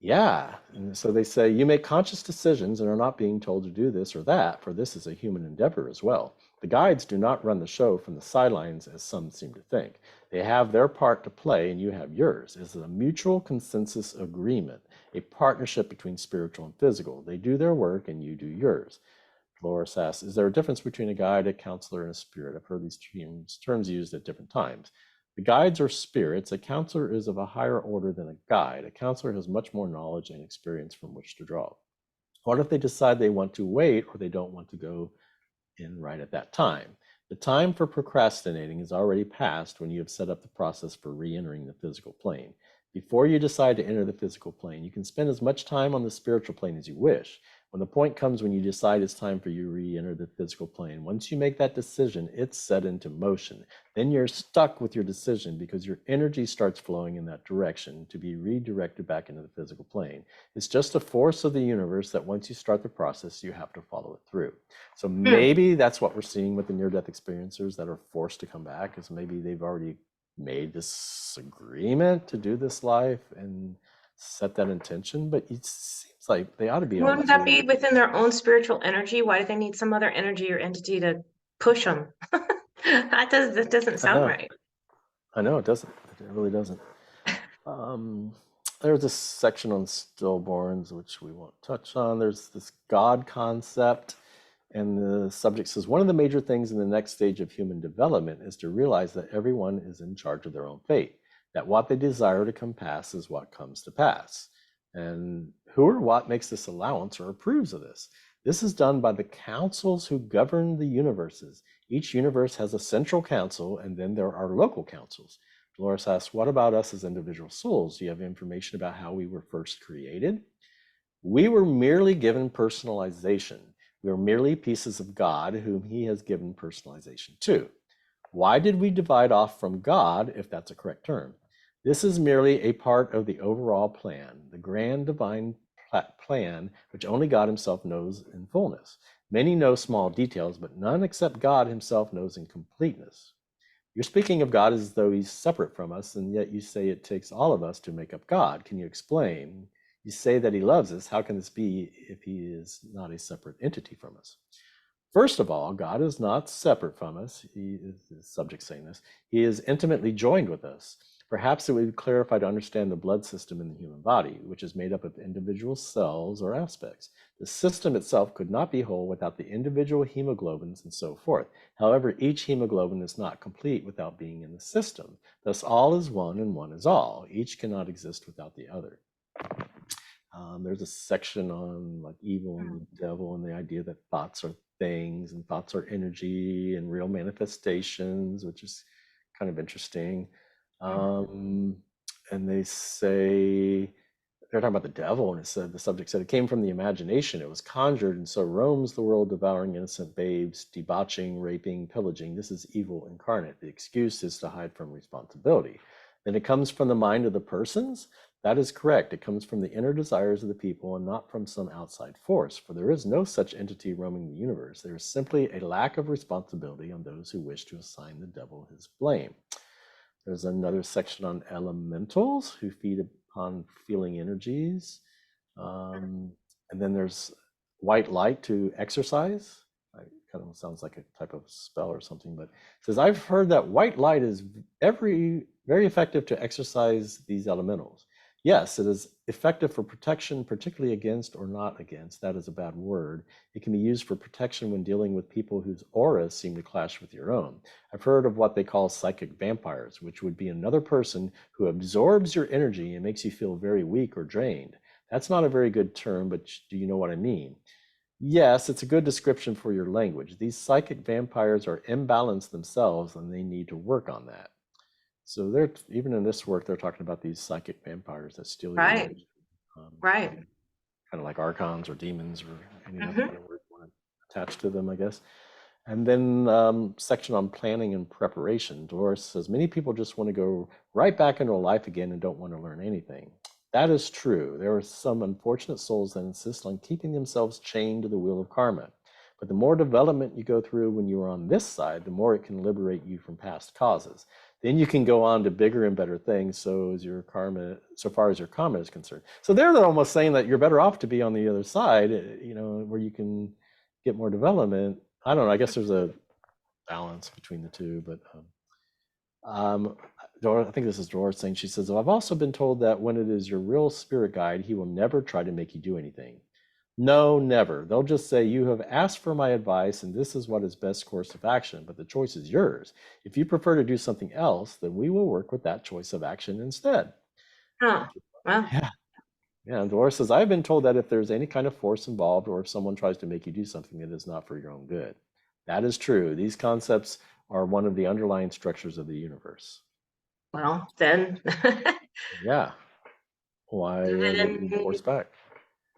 Yeah. And so they say you make conscious decisions and are not being told to do this or that, for this is a human endeavor as well. The guides do not run the show from the sidelines, as some seem to think. They have their part to play and you have yours. It is a mutual consensus agreement, a partnership between spiritual and physical. They do their work and you do yours. Dolores asks, is there a difference between a guide, a counselor, and a spirit? I've heard these terms used at different times. The guides are spirits. A counselor is of a higher order than a guide. A counselor has much more knowledge and experience from which to draw. What if they decide they want to wait or they don't want to go in right at that time? The time for procrastinating is already past when you have set up the process for re-entering the physical plane. Before you decide to enter the physical plane, you can spend as much time on the spiritual plane as you wish. When the point comes when you decide it's time for you to re-enter the physical plane, once you make that decision, it's set into motion. Then you're stuck with your decision because your energy starts flowing in that direction to be redirected back into the physical plane. It's just a force of the universe that once you start the process, you have to follow it through. So maybe that's what we're seeing with the near-death experiencers that are forced to come back, is maybe they've already made this agreement to do this life and set that intention, but it seems like they ought to be able Wouldn't that to. be within their own spiritual energy? Why do they need some other energy or entity to push them? That doesn't sound right. I know it doesn't. It really doesn't. Um, there's this section on stillborns, which we won't touch on. There's this God concept, and the subject says, one of the major things in the next stage of human development is to realize that everyone is in charge of their own fate, that what they desire to come pass is what comes to pass. And who or what makes this allowance or approves of this? This is done by the councils who govern the universes. Each universe has a central council, and then there are local councils. Dolores asks, what about us as individual souls? Do you have information about how we were first created? We were merely given personalization. We are merely pieces of God whom he has given personalization to. Why did we divide off from God, if that's a correct term? This is merely a part of the overall plan, the grand divine plan, which only God himself knows in fullness. Many know small details, but none except God himself knows in completeness. You're speaking of God as though he's separate from us, and yet you say it takes all of us to make up God. Can you explain? You say that he loves us. How can this be if he is not a separate entity from us? First of all, God is not separate from us. He is the subject saying this. He is intimately joined with us. Perhaps it would clarify to understand the blood system in the human body, which is made up of individual cells or aspects. The system itself could not be whole without the individual hemoglobins and so forth. However, each hemoglobin is not complete without being in the system. Thus, all is one and one is all. Each cannot exist without the other. There's a section on like evil and the devil and the idea that thoughts are things and thoughts are energy and real manifestations, which is kind of interesting. And they say they're talking about the devil, and it said the subject said it came from the imagination. It was conjured, and so roams the world, devouring innocent babes, debauching, raping, pillaging. This is evil incarnate. The excuse is to hide from responsibility. Then it comes from the mind of the persons. That is correct. It comes from the inner desires of the people and not from some outside force, for there is no such entity roaming the universe. There is simply a lack of responsibility on those who wish to assign the devil his blame. There's another section on elementals who feed upon feeling energies. And then there's white light to exercise. It kind of sounds like a type of spell or something, but it says, I've heard that white light is very effective to exercise these elementals. Yes, it is effective for protection, particularly against or not against. That is a bad word. It can be used for protection when dealing with people whose auras seem to clash with your own. I've heard of what they call psychic vampires, which would be another person who absorbs your energy and makes you feel very weak or drained. That's not a very good term, but do you know what I mean? Yes, it's a good description for your language. These psychic vampires are imbalanced themselves, and they need to work on that. So they're, even in this work, they're talking about these psychic vampires that steal your Right. energy. Right. Kind of like archons or demons or any other Mm-hmm. kind of word you want to attach to them, I guess. And then section on planning and preparation. Dolores says, many people just want to go right back into life again and don't want to learn anything. That is true. There are some unfortunate souls that insist on keeping themselves chained to the wheel of karma. But the more development you go through when you are on this side, the more it can liberate you from past causes. Then you can go on to bigger and better things, so as your karma, so far as your karma is concerned. So they're almost saying that you're better off to be on the other side, where you can get more development. I don't know. I guess there's a balance between the two, but I think this is Dolores saying, she says, I've also been told that when it is your real spirit guide, he will never try to make you do anything. No, never. They'll just say, you have asked for my advice, and this is what is best course of action, but the choice is yours. If you prefer to do something else, then we will work with that choice of action instead. Oh, well. Yeah. Yeah, and Dolores says, I've been told that if there's any kind of force involved or if someone tries to make you do something, it is not for your own good. That is true. These concepts are one of the underlying structures of the universe. Well, then, Yeah. Why are they being then forced back?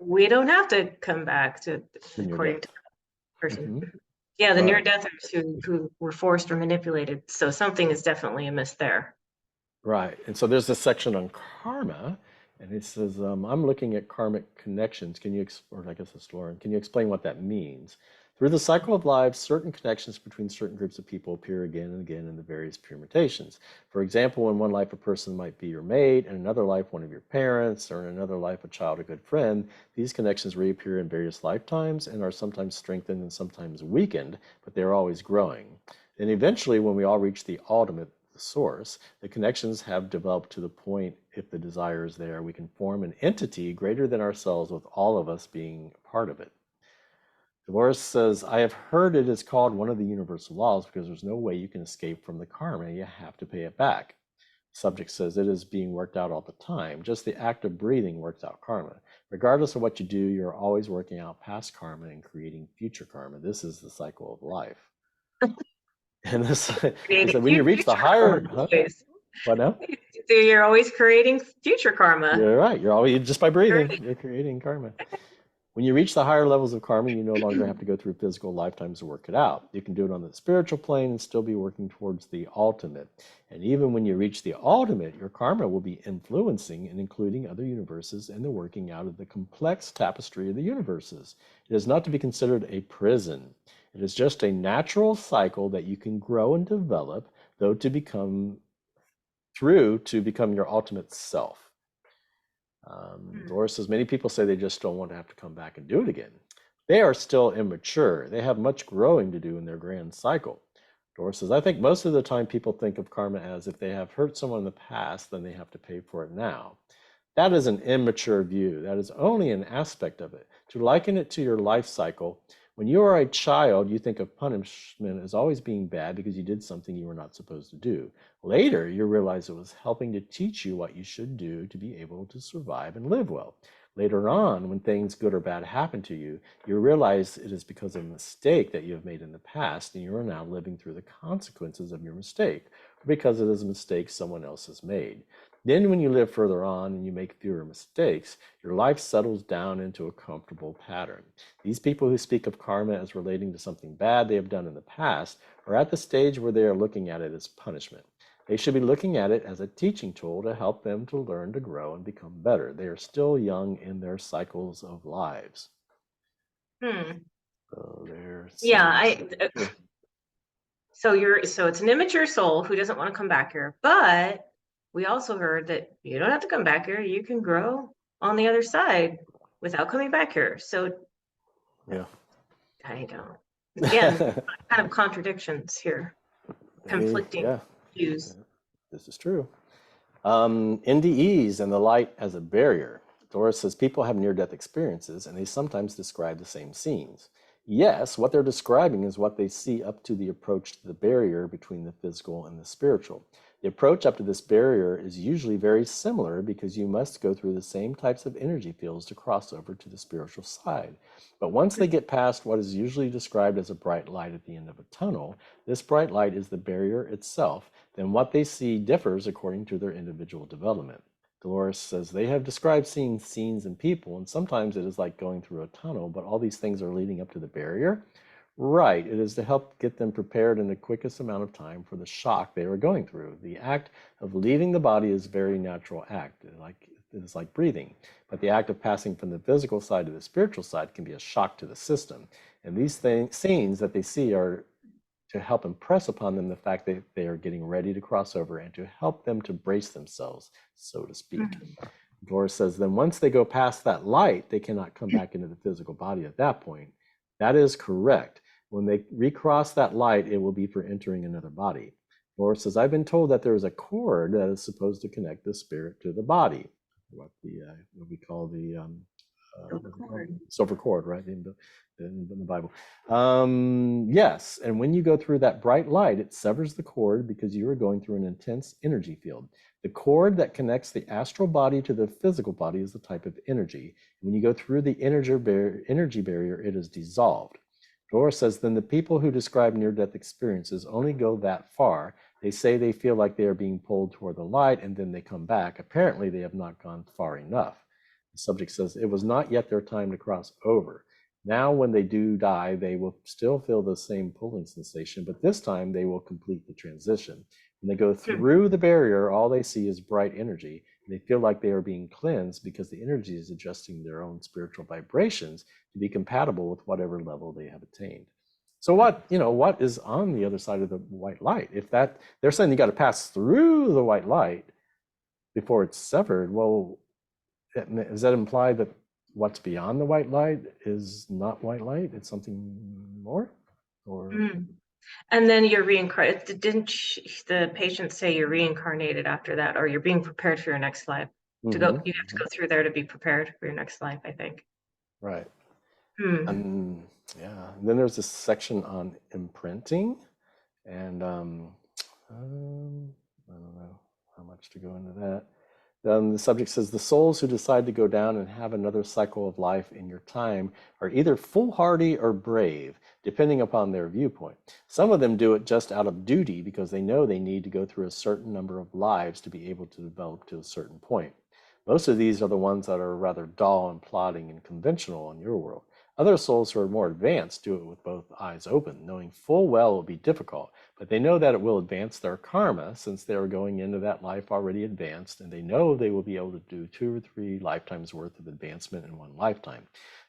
we don't have to come back to The near according death. to the person. Hmm. Yeah, the Right. near-deathers who were forced or manipulated. So something is definitely amiss there. Right. And so there's this section on karma, and it says, I'm looking at karmic connections. Can you, or I guess it's Lauren, can you explain what that means? Through the cycle of life, certain connections between certain groups of people appear again and again in the various permutations. For example, in one life, a person might be your mate, in another life, one of your parents, or in another life, a child, a good friend. These connections reappear in various lifetimes and are sometimes strengthened and sometimes weakened, but they're always growing. And eventually, when we all reach the ultimate, the source, the connections have developed to the point, if the desire is there, we can form an entity greater than ourselves with all of us being a part of it. Dolores says, I have heard it is called one of the universal laws because there's no way you can escape from the karma. You have to pay it back. Subject says it is being worked out all the time. Just the act of breathing works out karma. Regardless of what you do, you're always working out past karma and creating future karma. This is the cycle of life. And this, he said, when you reach the higher, what now? So you're always creating future karma. You're right. You're always, just by breathing, you're creating karma. When you reach the higher levels of karma, you no longer have to go through physical lifetimes to work it out. You can do it on the spiritual plane and still be working towards the ultimate. And even when you reach the ultimate, your karma will be influencing and including other universes in the working out of the complex tapestry of the universes. It is not to be considered a prison. It is just a natural cycle that you can grow and develop, though to become your ultimate self. Dolores says, many people say they just don't want to have to come back and do it again. They are still immature. They have much growing to do in their grand cycle. Dolores says, I think most of the time people think of karma as if they have hurt someone in the past, then they have to pay for it now. That is an immature view. That is only an aspect of it. To liken it to your life cycle, when you are a child, you think of punishment as always being bad because you did something you were not supposed to do. Later, you realize it was helping to teach you what you should do to be able to survive and live well. Later on, when things good or bad happen to you, you realize it is because of a mistake that you have made in the past, and you are now living through the consequences of your mistake, or because it is a mistake someone else has made. Then when you live further on and you make fewer mistakes, your life settles down into a comfortable pattern. These people who speak of karma as relating to something bad they have done in the past are at the stage where they are looking at it as punishment. They should be looking at it as a teaching tool to help them to learn to grow and become better. They are still young in their cycles of lives. So they're saying, so it's an immature soul who doesn't want to come back here, but we also heard that you don't have to come back here. You can grow on the other side without coming back here. So yeah. I don't. Again, kind of contradictions here, conflicting views. This is true. NDEs and the light as a barrier. Dolores says people have near-death experiences and they sometimes describe the same scenes. Yes, what they're describing is what they see up to the approach to the barrier between the physical and the spiritual. The approach up to this barrier is usually very similar because you must go through the same types of energy fields to cross over to the spiritual side. But once they get past what is usually described as a bright light at the end of a tunnel, this bright light is the barrier itself, then what they see differs according to their individual development. Dolores says they have described seeing scenes and people, and sometimes it is like going through a tunnel, but all these things are leading up to the barrier. Right, it is to help get them prepared in the quickest amount of time for the shock they are going through. The act of leaving the body is a very natural act, it is like breathing. But the act of passing from the physical side to the spiritual side can be a shock to the system. And these scenes that they see are to help impress upon them the fact that they are getting ready to cross over and to help them to brace themselves, so to speak. Dolores says, then once they go past that light, they cannot come back into the physical body at that point. That is correct. When they recross that light, it will be for entering another body. Dolores says, I've been told that there is a cord that is supposed to connect the spirit to the body, what we call the silver cord, right? In the Bible. Yes, and when you go through that bright light, it severs the cord because you are going through an intense energy field. The cord that connects the astral body to the physical body is the type of energy. When you go through the energy barrier, it is dissolved. Dolores says, then the people who describe near-death experiences only go that far. They say they feel like they are being pulled toward the light and then they come back. Apparently, they have not gone far enough. The subject says, it was not yet their time to cross over. Now, when they do die, they will still feel the same pulling sensation, but this time they will complete the transition. When they go through the barrier, all they see is bright energy, and they feel like they are being cleansed because the energy is adjusting their own spiritual vibrations to be compatible with whatever level they have attained. So what is on the other side of the white light? If that they're saying you got to pass through the white light before it's severed, well, does that imply that what's beyond the white light is not white light? It's something more? Or and then you're reincarnated. Didn't the patient say you're reincarnated after that, or you're being prepared for your next life? You have to go through there to be prepared for your next life, I think. Right. And then there's this section on imprinting, and I don't know how much to go into that. The subject says, the souls who decide to go down and have another cycle of life in your time are either foolhardy or brave, depending upon their viewpoint. Some of them do it just out of duty because they know they need to go through a certain number of lives to be able to develop to a certain point. Most of these are the ones that are rather dull and plodding and conventional in your world. Other souls who are more advanced do it with both eyes open, knowing full well it will be difficult, but they know that it will advance their karma since they are going into that life already advanced, and they know they will be able to do 2 or 3 lifetimes worth of advancement in one lifetime.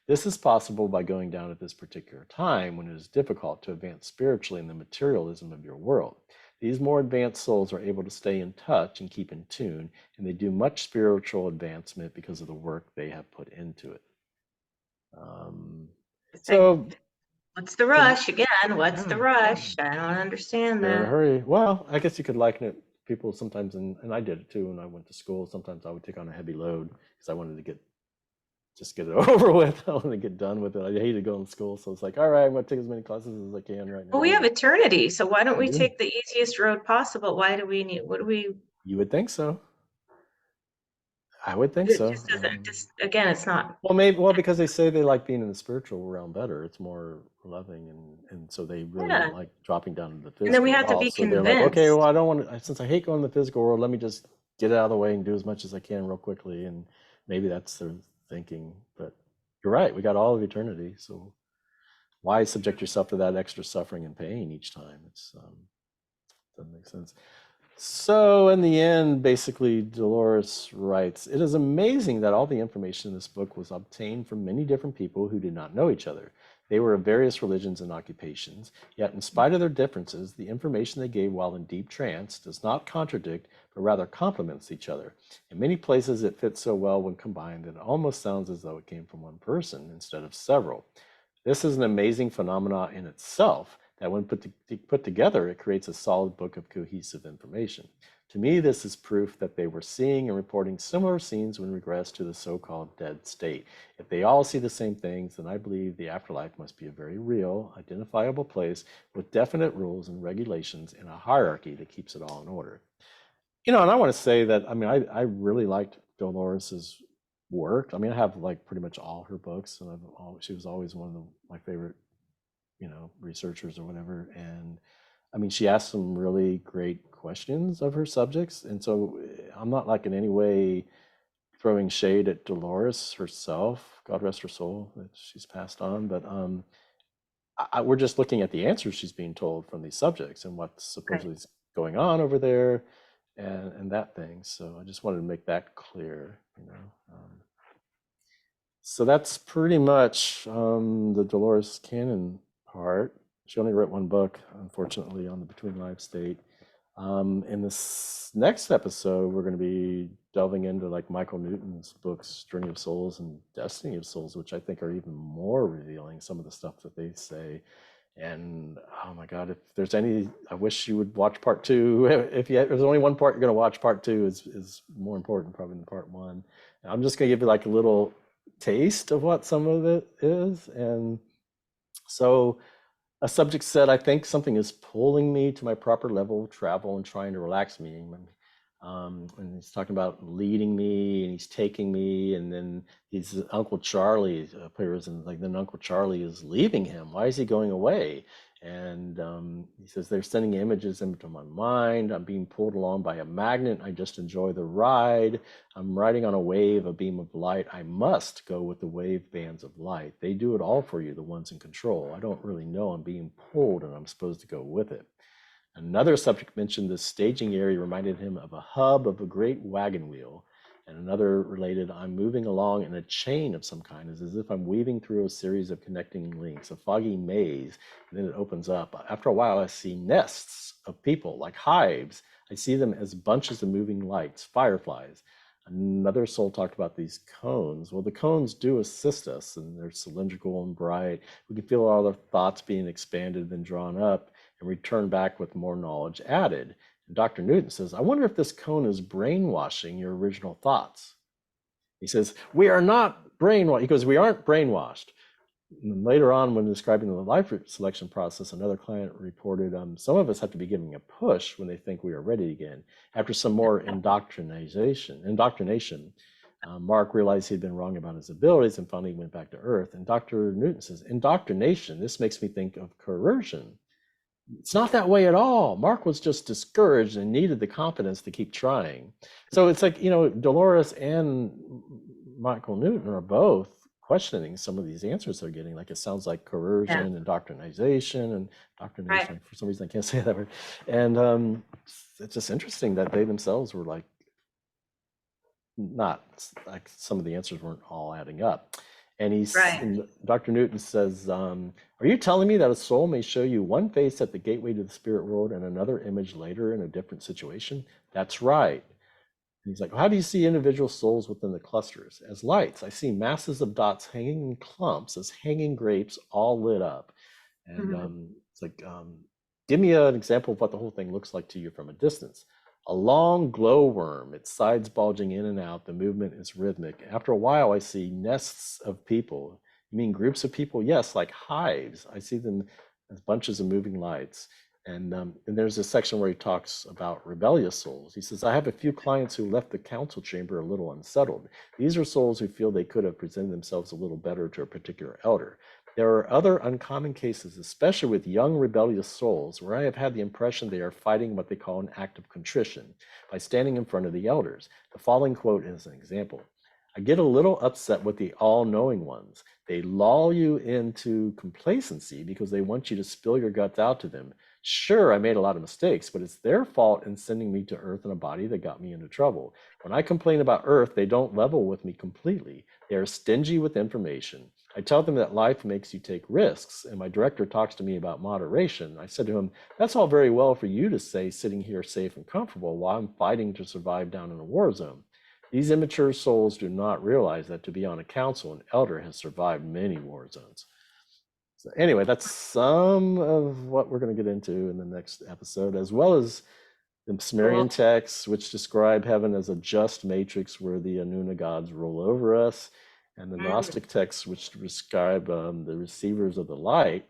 This is possible by going down at this particular time when it is difficult to advance spiritually in the materialism of your world. These more advanced souls are able to stay in touch and keep in tune, and they do much spiritual advancement because of the work they have put into it. So what's the rush again? What's the rush? I don't understand that. They're in a hurry. Well, I guess you could liken it. People sometimes, and I did it too when I went to school. Sometimes I would take on a heavy load because I wanted to just get it over with. I wanted to get done with it. I hated going to school, so it's like, all right, I'm going to take as many classes as I can right now. Well, we have eternity, so why don't we take the easiest road possible? Why do we need? What do we? You would think so. I would think so. Again, it's not. Well, because they say they like being in the spiritual realm better. It's more loving, and so they really don't like dropping down into the physical. And then we have to be convinced. They're like, okay, well, I don't want to. Since I hate going to the physical world, let me just get it out of the way and do as much as I can real quickly. And maybe that's their thinking. But you're right. We got all of eternity. So why subject yourself to that extra suffering and pain each time? It's doesn't make sense. So in the end, basically, Dolores writes, "It is amazing that all the information in this book was obtained from many different people who did not know each other. They were of various religions and occupations, yet in spite of their differences, the information they gave while in deep trance does not contradict, but rather complements each other. In many places, it fits so well when combined that it almost sounds as though it came from one person instead of several. This is an amazing phenomenon in itself that when put together, it creates a solid book of cohesive information. To me, this is proof that they were seeing and reporting similar scenes when regressed to the so-called dead state. If they all see the same things, then I believe the afterlife must be a very real, identifiable place with definite rules and regulations and a hierarchy that keeps it all in order." And I want to say that, I really liked Dolores's work. I have like pretty much all her books, and she was always one of my favorite researchers or whatever. And she asked some really great questions of her subjects. And so I'm not like in any way throwing shade at Dolores herself, God rest her soul, that she's passed on. But we're just looking at the answers she's being told from these subjects and what's supposedly going on over there and that thing. So I just wanted to make that clear, so that's pretty much the Dolores Cannon part. She only wrote one book, unfortunately, on the Between Lives state. In this next episode, we're going to be delving into like Michael Newton's books, Journey of Souls and Destiny of Souls, which I think are even more revealing, some of the stuff that they say. And oh my God, if there's any, I wish you would watch part two. If there's only one part you're going to watch, part two is more important probably than part one. I'm just going to give you like a little taste of what some of it is. And so a subject said, "I think something is pulling me to my proper level of travel and trying to relax me." And he's talking about leading me and he's taking me. And then he's Uncle Charlie appears, and like then Uncle Charlie is leaving him. Why is he going away? And he says, "They're sending images into my mind. I'm being pulled along by a magnet. I just enjoy the ride. I'm riding on a wave, a beam of light. I must go with the wave bands of light. They do it all for you, the ones in control. I don't really know I'm being pulled and I'm supposed to go with it." Another subject mentioned the staging area reminded him of a hub of a great wagon wheel. And another related, "I'm moving along in a chain of some kind, as if I'm weaving through a series of connecting links, a foggy maze, and then it opens up. After a while, I see nests of people, like hives. I see them as bunches of moving lights, fireflies." Another soul talked about these cones. Well, the cones do assist us, and they're cylindrical and bright. We can feel all our thoughts being expanded and drawn up and return back with more knowledge added. And Dr. Newton says, "I wonder if this cone is brainwashing your original thoughts." He says, "We are not brainwashed." He goes, "We aren't brainwashed." And later on, when describing the life selection process, another client reported, "Some of us have to be giving a push when they think we are ready again. After some more indoctrination, Mark realized he'd been wrong about his abilities and finally went back to Earth." And Dr. Newton says, "Indoctrination, this makes me think of coercion. It's not that way at all. Mark was just discouraged and needed the confidence to keep trying." So it's like, Dolores and Michael Newton are both questioning some of these answers they're getting. Like it sounds like coercion and doctrinization and doctrination. For some reason, I can't say that word. And it's just interesting that they themselves were like, not like some of the answers weren't all adding up. And and Dr. Newton says, "Are you telling me that a soul may show you one face at the gateway to the spirit world and another image later in a different situation?" "That's right." And he's like, "Well, how do you see individual souls within the clusters?" "As lights. I see masses of dots hanging in clumps as hanging grapes all lit up." And it's like, "Give me an example of what the whole thing looks like to you from a distance." "A long glowworm, its sides bulging in and out. The movement is rhythmic. After a while, I see nests of people." "You mean groups of people?" "Yes, like hives. I see them as bunches of moving lights." And there's a section where he talks about rebellious souls. He says, I have a few clients who left the council chamber a little unsettled. These are souls who feel they could have presented themselves a little better to a particular elder. There are other uncommon cases, especially with young rebellious souls, where I have had the impression they are fighting what they call an act of contrition by standing in front of the elders. The following quote is an example. I get a little upset with the all-knowing ones. They lull you into complacency because they want you to spill your guts out to them. Sure, I made a lot of mistakes, but it's their fault in sending me to Earth in a body that got me into trouble. When I complain about Earth, they don't level with me completely. They are stingy with information. I tell them that life makes you take risks, and my director talks to me about moderation. I said to him, that's all very well for you to say sitting here safe and comfortable while I'm fighting to survive down in a war zone. These immature souls do not realize that to be on a council, an elder has survived many war zones. So anyway, that's some of what we're going to get into in the next episode, as well as the Sumerian texts, which describe heaven as a just matrix where the Anuna gods rule over us, and the Gnostic texts, which describe the receivers of the light,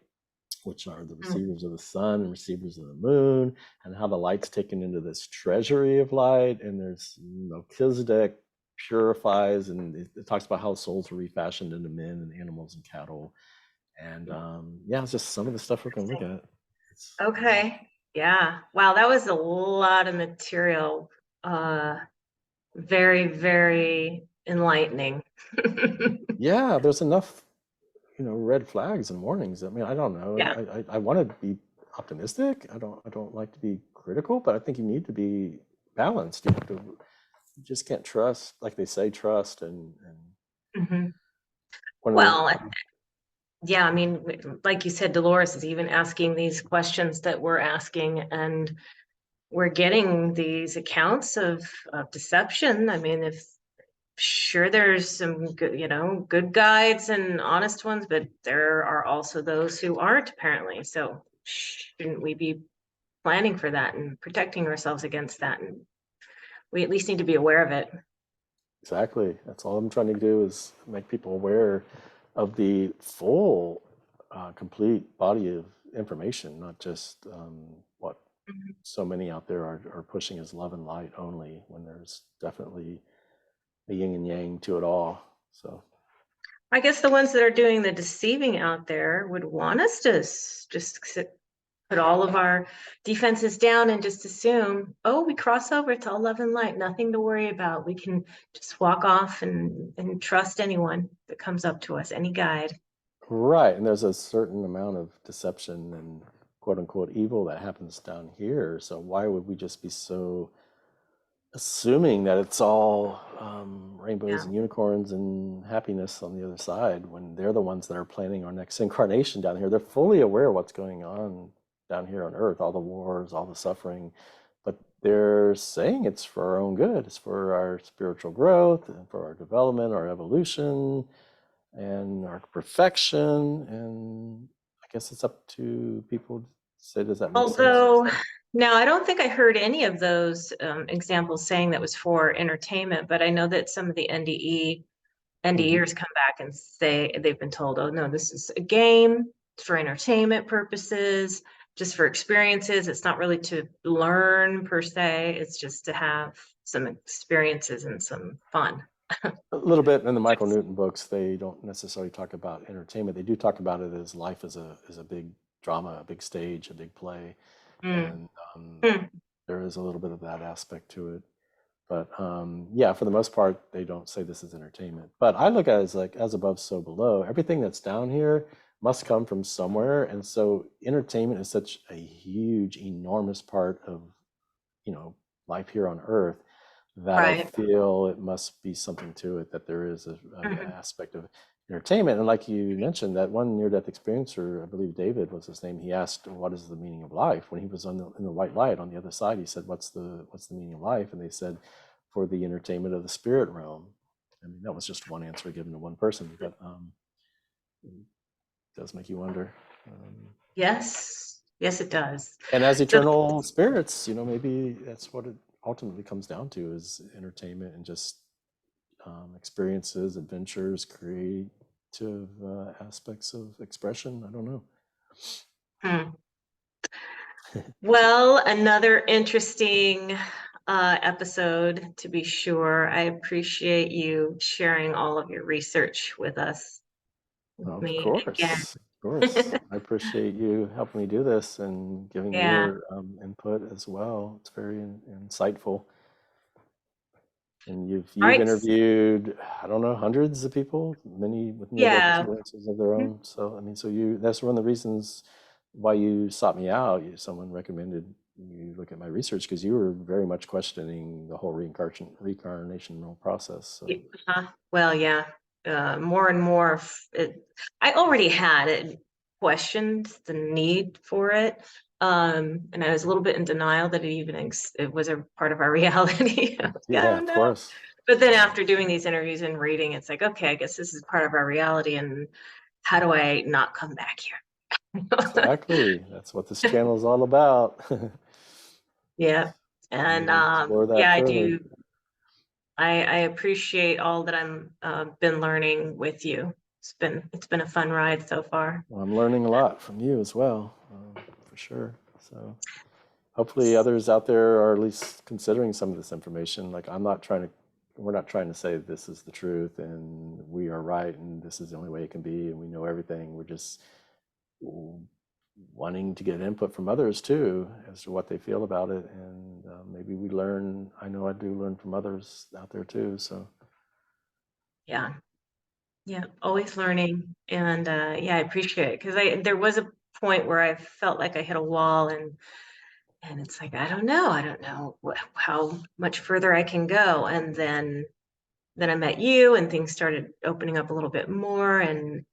which are the receivers of the sun and receivers of the moon, and how the light's taken into this treasury of light, and there's Melchizedek purifies, and it talks about how souls were refashioned into men and animals and cattle. And yeah, it's just some of the stuff we're going to look at. Okay. Yeah. Wow, that was a lot of material. Very, very enlightening. Yeah, there's enough, red flags and warnings. I mean, I don't know. Yeah. I want to be optimistic. I don't like to be critical, but I think you need to be balanced. You just can't trust, like they say, trust and Well, yeah, I mean, like you said, Dolores is even asking these questions that we're asking, and we're getting these accounts of deception. I mean, if sure there's some good, good guides and honest ones, but there are also those who aren't, apparently. So shouldn't we be planning for that and protecting ourselves against that? And we at least need to be aware of it. Exactly. That's all I'm trying to do is make people aware of the full, complete body of information, not just what so many out there are pushing as love and light only, when there's definitely a yin and yang to it all. So I guess the ones that are doing the deceiving out there would want us to just put all of our defenses down and just assume, oh, we cross over, it's all love and light, nothing to worry about. We can just walk off and trust anyone that comes up to us, any guide. right, and there's a certain amount of deception and quote unquote evil that happens down here. So why would we just be so assuming that it's all rainbows and unicorns and happiness on the other side, when they're the ones that are planning our next incarnation down here? They're fully aware of what's going on down here on Earth, all the wars, all the suffering, but they're saying it's for our own good. It's for our spiritual growth and for our development, our evolution, and our perfection. And I guess it's up to people to say, does that make sense? Although, now I don't think I heard any of those examples saying that was for entertainment, but I know that some of the NDEers come back and say they've been told, oh no, this is a game for entertainment purposes, just for experiences. It's not really to learn per se. It's just to have some experiences and some fun. A little bit in the Michael Newton books, they don't necessarily talk about entertainment. They do talk about it as life as a big drama, a big stage, a big play, and there is a little bit of that aspect to it. But yeah, for the most part, they don't say this is entertainment. But I look at it as like as above, so below. Everything that's down here must come from somewhere, and so entertainment is such a huge, enormous part of life here on Earth, that I feel it must be something to it, that there is an aspect of entertainment. And like you mentioned, that one near-death experiencer, I believe David was his name, he asked, what is the meaning of life? When he was in the white light on the other side, he said, what's the meaning of life? And they said, for the entertainment of the spirit realm. I mean, that was just one answer given to one person, but it does make you wonder. Yes, it does. And as eternal spirits, maybe that's what it ultimately comes down to, is entertainment and just experiences, adventures, creative aspects of expression. I don't know. Well, another interesting episode, to be sure. I appreciate you sharing all of your research with us, with Of me again. course, of course. I appreciate you helping me do this and giving Yeah. your input as well. It's very insightful. And All you've right. interviewed, I don't know, hundreds of people, many with near-death Yeah. experiences of their own. So I mean, so that's one of the reasons why you sought me out. Someone recommended you look at my research because you were very much questioning the whole reincarnational process. So Well, yeah. More and more. I already had it questioned the need for it. And I was a little bit in denial that it was a part of our reality. I was like, I yeah, don't of know. course. But then Yeah. after doing these interviews and reading, it's like, okay, I guess this is part of our reality. And how do I not come back here? Exactly. That's what this channel is all about. Yeah. And We'll explore yeah, that I further. do. I appreciate all that I'm been learning with you. It's been a fun ride so far. Well, I'm learning a lot from you as well, for sure. So hopefully others out there are at least considering some of this information. Like we're not trying to say this is the truth and we are right and this is the only way it can be and we know everything. We're just wanting to get input from others too as to what they feel about it. And maybe we learn, I know I do learn from others out there too. So Yeah. Yeah. Always learning. And yeah, I appreciate it because there was a point where I felt like I hit a wall and it's like, I don't know. I don't know how much further I can go. And then I met you and things started opening up a little bit more. And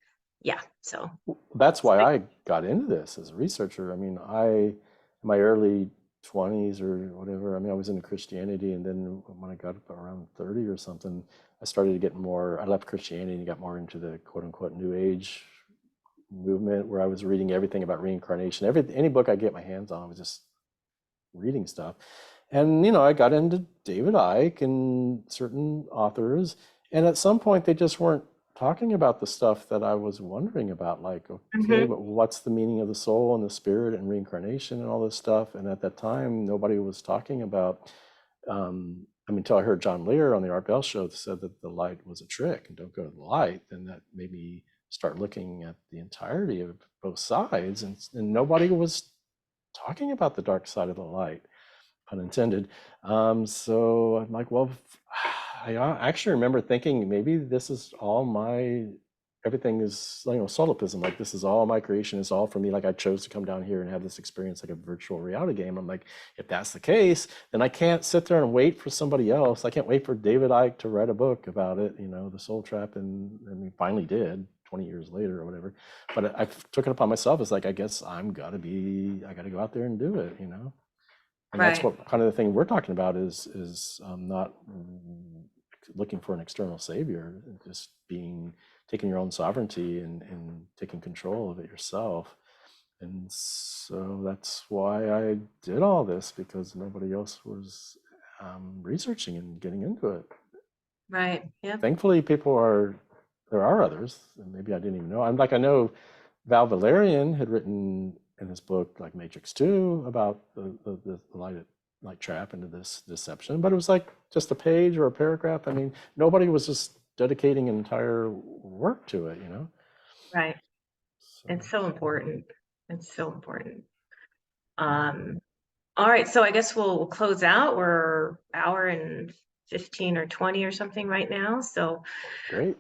yeah, so that's it's why like, I got into this as a researcher. I mean, in my early 20s or whatever, I mean, I was into Christianity, and then when I got up around 30 or something, I started to get more, I left Christianity and got more into the quote unquote New Age movement where I was reading everything about reincarnation. Any book I get my hands on, I was just reading stuff. And, I got into David Icke and certain authors. And at some point, they just weren't talking about the stuff that I was wondering about. Like, okay, mhm, but what's the meaning of the soul and the spirit and reincarnation and all this stuff? And at that time, nobody was talking about, I mean, until I heard John Lear on the Art Bell show that said that the light was a trick and don't go to the light. Then that made me start looking at the entirety of both sides. And nobody was talking about the dark side of the light, pun intended. So I'm like, well, I actually remember thinking maybe this is all everything is, solipsism. Like this is all my creation. It's all for me. Like I chose to come down here and have this experience like a virtual reality game. I'm like, if that's the case, then I can't sit there and wait for somebody else. I can't wait for David Icke to write a book about it, the soul trap. And he finally did 20 years later or whatever. But I took it upon myself. It's like, I guess I got to go out there and do it, and that's right, what kind of the thing we're talking about is not looking for an external savior, just taking your own sovereignty and taking control of it yourself. And so that's why I did all this, because nobody else was researching and getting into it. right, yeah, Thankfully, there are others, and maybe I didn't even know. I know Val Valerian had written in his book, like Matrix 2, about the light trap into this deception, but it was like just a page or a paragraph. I mean, nobody was just dedicating an entire work to it, right. So It's so important. It's so important. Um, all right, so I guess we'll close out. We're hour and 15 or 20 or something right now. So great.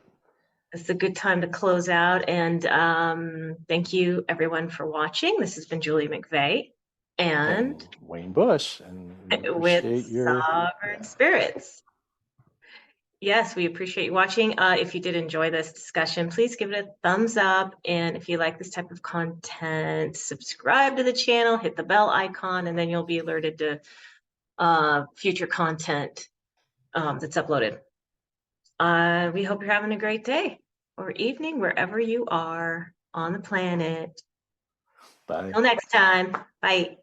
it's a good time to close out. And thank you everyone for watching. This has been Julie McVeigh And and Wayne Bush, and we with appreciate Sovereign yeah, Spirits. Yes, we appreciate you watching. If you did enjoy this discussion, please give it a thumbs up. And if you like this type of content, subscribe to the channel, hit the bell icon, and then you'll be alerted to future content that's uploaded. We hope you're having a great day or evening, wherever you are on the planet. bye. Till next time. Bye.